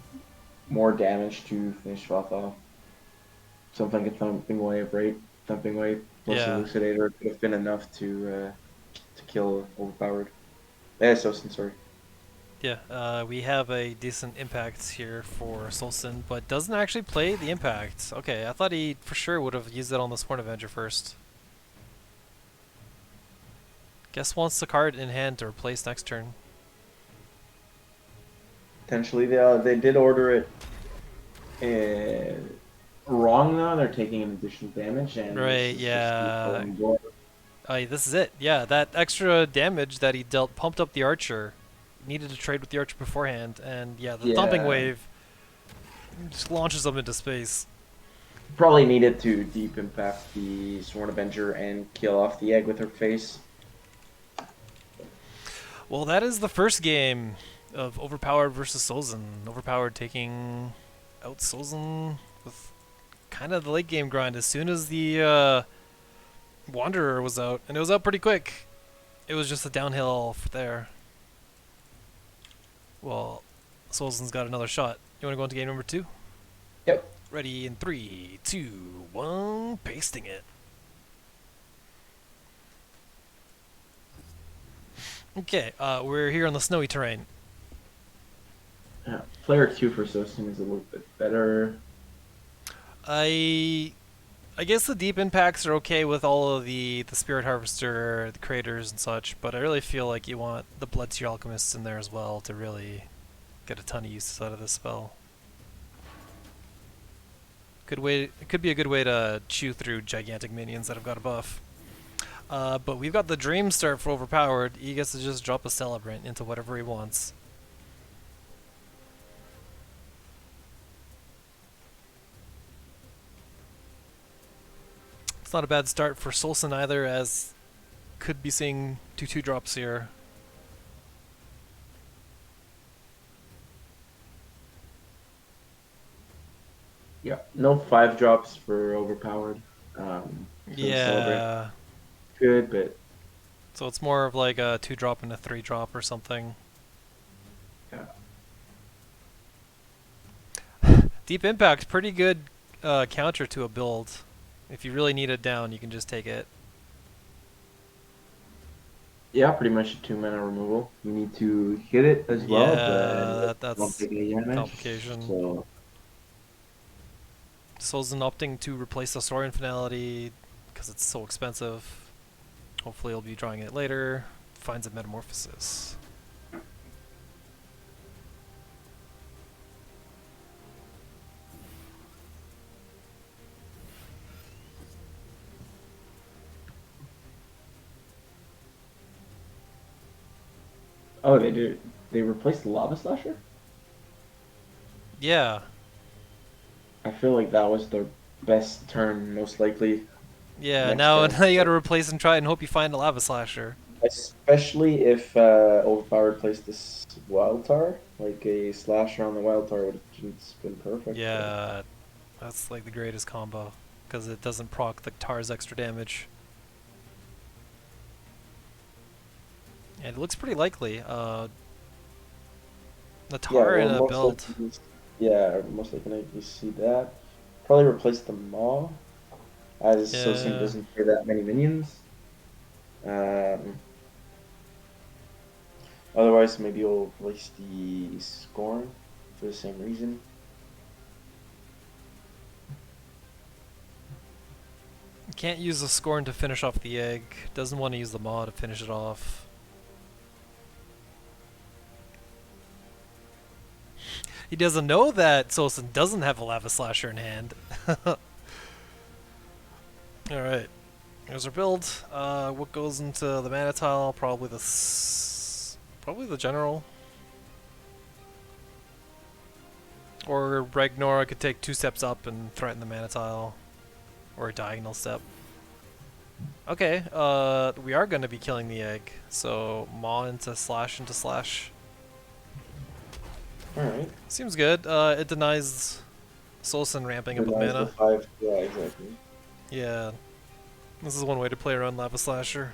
S2: more damage to finish Voth off. Something like a thumping wave, right? Thumping wave plus
S1: Yeah.
S2: Elucidator could have been enough to kill overpowered. So sorry.
S1: Yeah, we have a decent impact here for Solstin, but doesn't actually play the impact. Okay, I thought he for sure would have used it on the Sworn Avenger first. Guess wants the card in hand to replace next turn.
S2: Potentially, they did order it wrong though. They're taking an additional damage, and
S1: Right,
S2: this is
S1: yeah.
S2: just the
S1: This is it. Yeah, that extra damage that he dealt pumped up the archer. Needed to trade with the archer beforehand, and yeah, the thumping wave just launches them into space.
S2: probably needed to deep impact the Sworn Avenger and kill off the egg with her face.
S1: Well, that is the first game of Overpowered versus Solzen. Overpowered taking out Solzen with kind of the late game grind as soon as the Wanderer was out, and it was out pretty quick. It was just a downhill there. Well, Solzen's got another shot. You want to go into game number 2?
S2: Yep.
S1: Ready in 3, 2, 1, pasting it. Okay, we're here on the snowy terrain.
S2: Yeah. Player 2 for Sostin is a little bit better.
S1: I guess the deep impacts are okay with all of the Spirit Harvester, the Craters and such, but I really feel like you want the Bloodseer Alchemists in there as well to really get a ton of use out of this spell. Good way. It could be a good way to chew through gigantic minions that have got a buff. But we've got the Dream Start for Overpowered. He gets to just drop a Celebrant into whatever he wants. It's not a bad start for Solson either, as could be seeing 2/2 drops here.
S2: Yeah, no 5 drops for overpowered. For the celebrate,
S1: Yeah,
S2: good, but
S1: so it's more of like a 2 drop and a 3 drop or something.
S2: yeah,
S1: Deep Impact, pretty good counter to a build. If you really need it down, you can just take it.
S2: yeah, pretty much a 2 mana removal. You need to hit it as well, but
S1: Yeah,
S2: you don't
S1: that's
S2: take any damage.
S1: complication.
S2: So
S1: Solzen opting to replace the Saurian Finality because it's so expensive. Hopefully he'll be drawing it later. Finds a Metamorphosis.
S2: oh, they do. They replaced the Lava Slasher.
S1: Yeah,
S2: I feel like that was the best turn, most likely
S1: yeah.
S2: next
S1: Now,
S2: turn.
S1: now you got to replace and try and hope you find a Lava Slasher.
S2: Especially if Overpowered placed this Wild Tar, like a slasher on the Wild Tar would have just been perfect. But
S1: Yeah, that's like the greatest combo because it doesn't proc the Tar's extra damage. And it looks pretty likely. The
S2: yeah,
S1: Tar in
S2: well,
S1: a
S2: most
S1: build.
S2: likely, yeah, most likely you see that. Probably replace the Maw, as Sosin
S1: Yeah.
S2: doesn't play that many minions. Um, otherwise, maybe you'll replace the Scorn for the same reason.
S1: Can't use the Scorn to finish off the egg. Doesn't want to use the Maw to finish it off. He doesn't know that Sosin doesn't have a Lava Slasher in hand. Alright. There's our build. What goes into the mana tile? Probably probably the general. Or Ragnar could take 2 steps up and threaten the mana tile. Or a diagonal step. Okay, we are gonna be killing the egg. So Maw into slash.
S2: Alright.
S1: Seems good. It denies Solson ramping up with
S2: Denies the
S1: mana.
S2: 5. Yeah, exactly.
S1: Yeah. This is one way to play around Lava Slasher.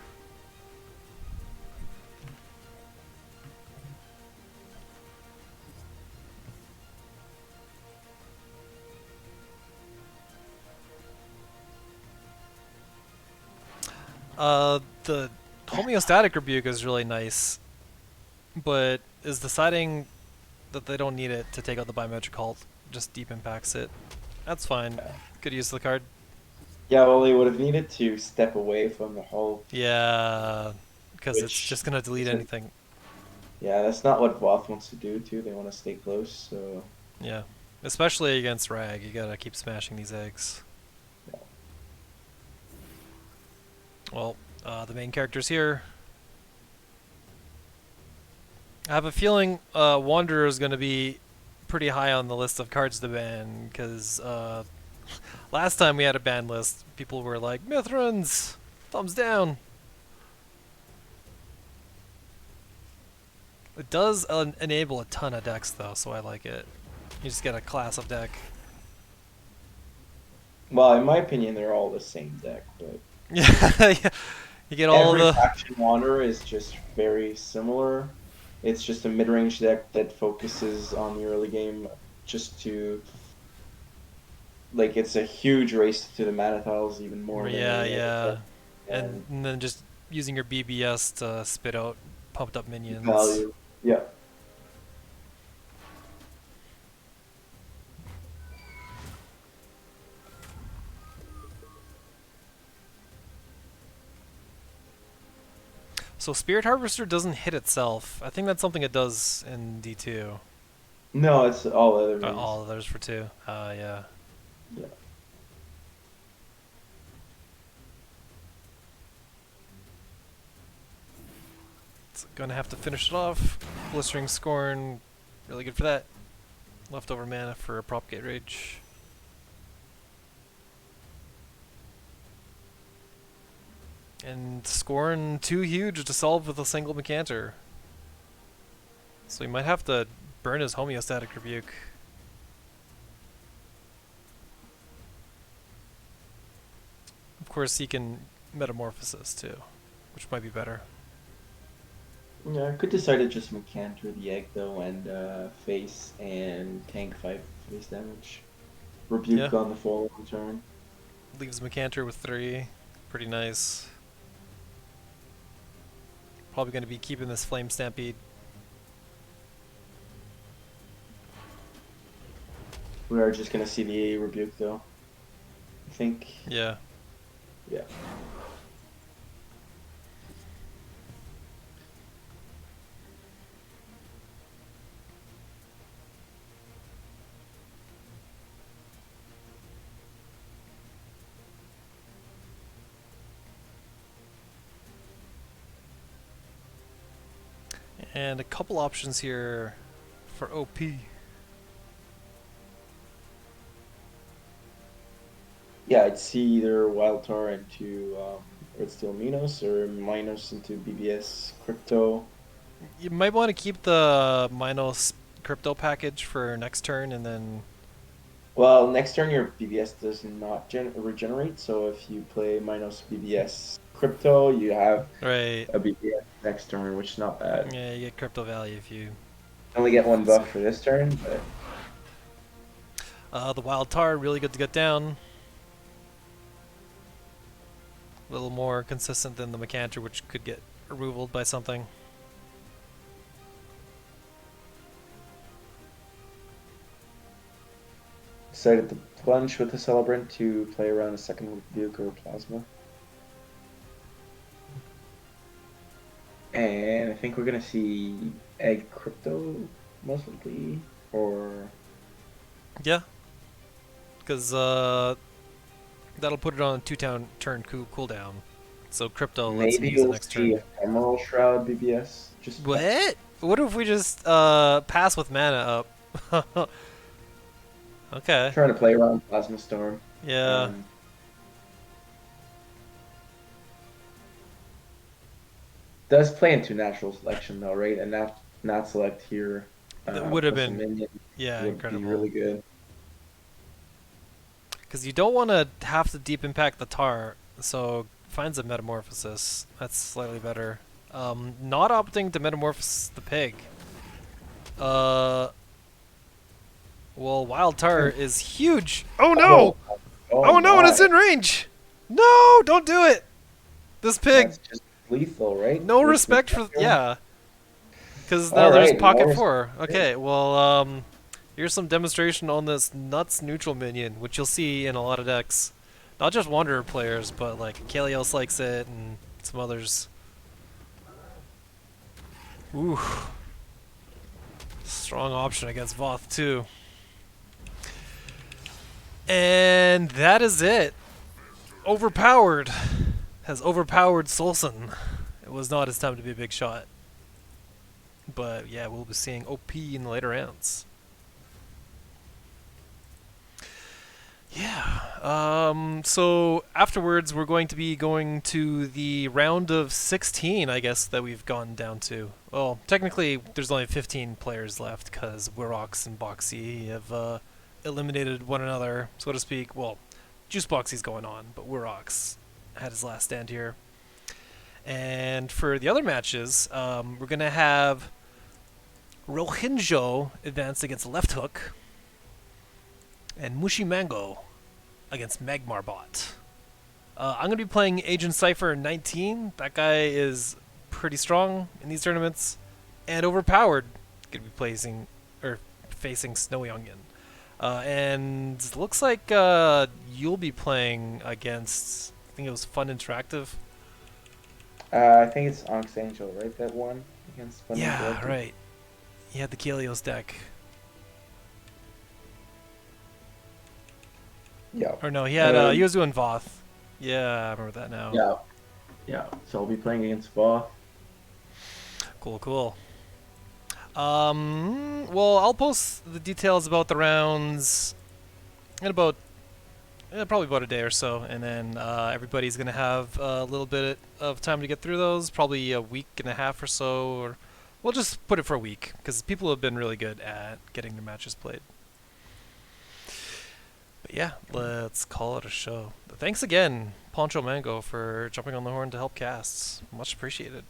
S1: The homeostatic rebuke is really nice, but is deciding that they don't need it to take out the biometric halt just deep impacts it. That's fine. Good use of the card.
S2: Yeah, well, they would have needed to step away from the hull,
S1: Yeah, because it's
S2: which
S1: just gonna delete
S2: isn't.
S1: anything.
S2: Yeah, that's not what Voth wants to do, too. They want to stay close, so.
S1: Yeah, especially against Rag, you gotta keep smashing these eggs.
S2: Yeah.
S1: Well, the main character's here. I have a feeling Wanderer is going to be pretty high on the list of cards to ban, because last time we had a ban list, people were like, Mithrons! Thumbs down! It does enable a ton of decks, though, so I like it. You just get a class of deck.
S2: Well, in my opinion, they're all the same deck, but
S1: Yeah, you get all
S2: every
S1: the...
S2: faction wanderer is just very similar. It's just a mid-range deck that focuses on the early game just to like it's a huge race to the mana tiles even more than
S1: Yeah,
S2: any other
S1: yeah.
S2: deck. And
S1: And then just using your BBS to spit out pumped up minions.
S2: value. Yeah.
S1: So Spirit Harvester doesn't hit itself. I think that's something it does in D2.
S2: No, it's all other means.
S1: All others for 2. Yeah.
S2: Yeah.
S1: It's gonna have to finish it off. Blistering Scorn, really good for that. Leftover mana for a Propagate Rage. And Scorn too huge to solve with a single Macantor. So he might have to burn his homeostatic rebuke. Of course, he can Metamorphosis too, which might be better.
S2: Yeah, I could decide to just Macantor the egg though and face and tank 5 face damage.
S1: Yeah,
S2: Rebuke on the following turn.
S1: leaves Macantor with 3. Pretty nice. Probably going to be keeping this Flame Stampede.
S2: We are just gonna see the rebuke though. I think.
S1: Yeah.
S2: Yeah.
S1: And a couple options here for OP.
S2: Yeah, I'd see either Wild Tar into Red Steel Minos or Minos into BBS Crypto.
S1: You might want to keep the Minos crypto package for next turn, and then
S2: Well, next turn your BBS does not regenerate, so if you play Minos BBS Crypto, you have
S1: right,
S2: a BBS next turn, which is not bad.
S1: yeah, you get crypto value if you.
S2: Only get one
S1: Let's see.
S2: buff for this turn, but
S1: The Wild Tar really good to get down. A little more consistent than the Macantor, which could get removaled by something.
S2: decided to plunge with the Celebrant to play around a second Rebuke or Plasma. And I think we're gonna see Egg Crypto most likely, or
S1: Yeah, because that'll put it on a 2-turn cooldown. So crypto lets him
S2: maybe
S1: use it
S2: you'll
S1: next
S2: see
S1: turn.
S2: Ephemeral Shroud BBS. Just
S1: What? What if we just pass with mana up? Okay.
S2: trying to play around Plasma Storm.
S1: Yeah.
S2: Um, does play into natural selection though, right? And not select here
S1: That would have
S2: plus a
S1: been,
S2: minion
S1: yeah,
S2: would be
S1: incredible.
S2: really good.
S1: Because you don't want to have to deep impact the tar, so finds a metamorphosis. That's slightly better. Not opting to metamorphose the pig. Uh, well, wild tar is huge. Oh
S2: Oh,
S1: no!
S2: oh
S1: Oh no, and it's
S2: my.
S1: in range. No, don't do it. This pig.
S2: That's just lethal, right?
S1: No
S2: With
S1: respect for
S2: Macantor?
S1: yeah. Because now
S2: All
S1: there's
S2: right,
S1: pocket
S2: more
S1: 4.
S2: respect.
S1: Okay, well, here's some demonstration on this nuts neutral minion, which you'll see in a lot of decks. Not just Wanderer players, but like Kalios likes it and some others. Ooh, strong option against Voth too. And that is it. Overpowered. Has overpowered Solson. It was not his time to be a big shot. But yeah, we'll be seeing OP in the later rounds. Yeah. So afterwards, we're going to be going to the round of 16, I guess, that we've gone down to. Well, technically, there's only 15 players left because Wirox and Boxy have eliminated one another, so to speak. Well, Juice Boxy's going on, but Wirox had his last stand here. And for the other matches, we're going to have Rohinjo advance against Left Hook, and PonchoMango against Magmarbot. I'm going to be playing Agent Cypher 19. That guy is pretty strong in these tournaments, and overpowered. Going to be placing or facing Snowy Onion. And looks like you'll be playing against, I think it was Fun Interactive.
S2: I think it's Onyx Angel, right? That one against Fun
S1: Yeah,
S2: Interactive.
S1: right. He had the Kalios deck.
S2: Yeah.
S1: Or no, he had he was doing Voth. Yeah, I remember that now.
S2: Yeah. Yeah. So I'll be playing against Voth.
S1: Cool, cool. Well, I'll post the details about the rounds in about Probably about a day or so, and then everybody's gonna have a little bit of time to get through those. Probably a week and a half or so, or we'll just put it for a week because people have been really good at getting their matches played. But yeah, let's call it a show. Thanks again, PonchoMango, for jumping on the horn to help casts. Much appreciated.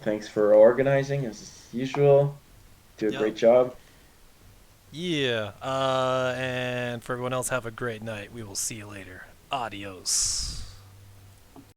S2: Thanks for organizing as usual. Do a
S1: Yep.
S2: great job.
S1: Yeah. And for everyone else, have a great night. We will see you later. Adios.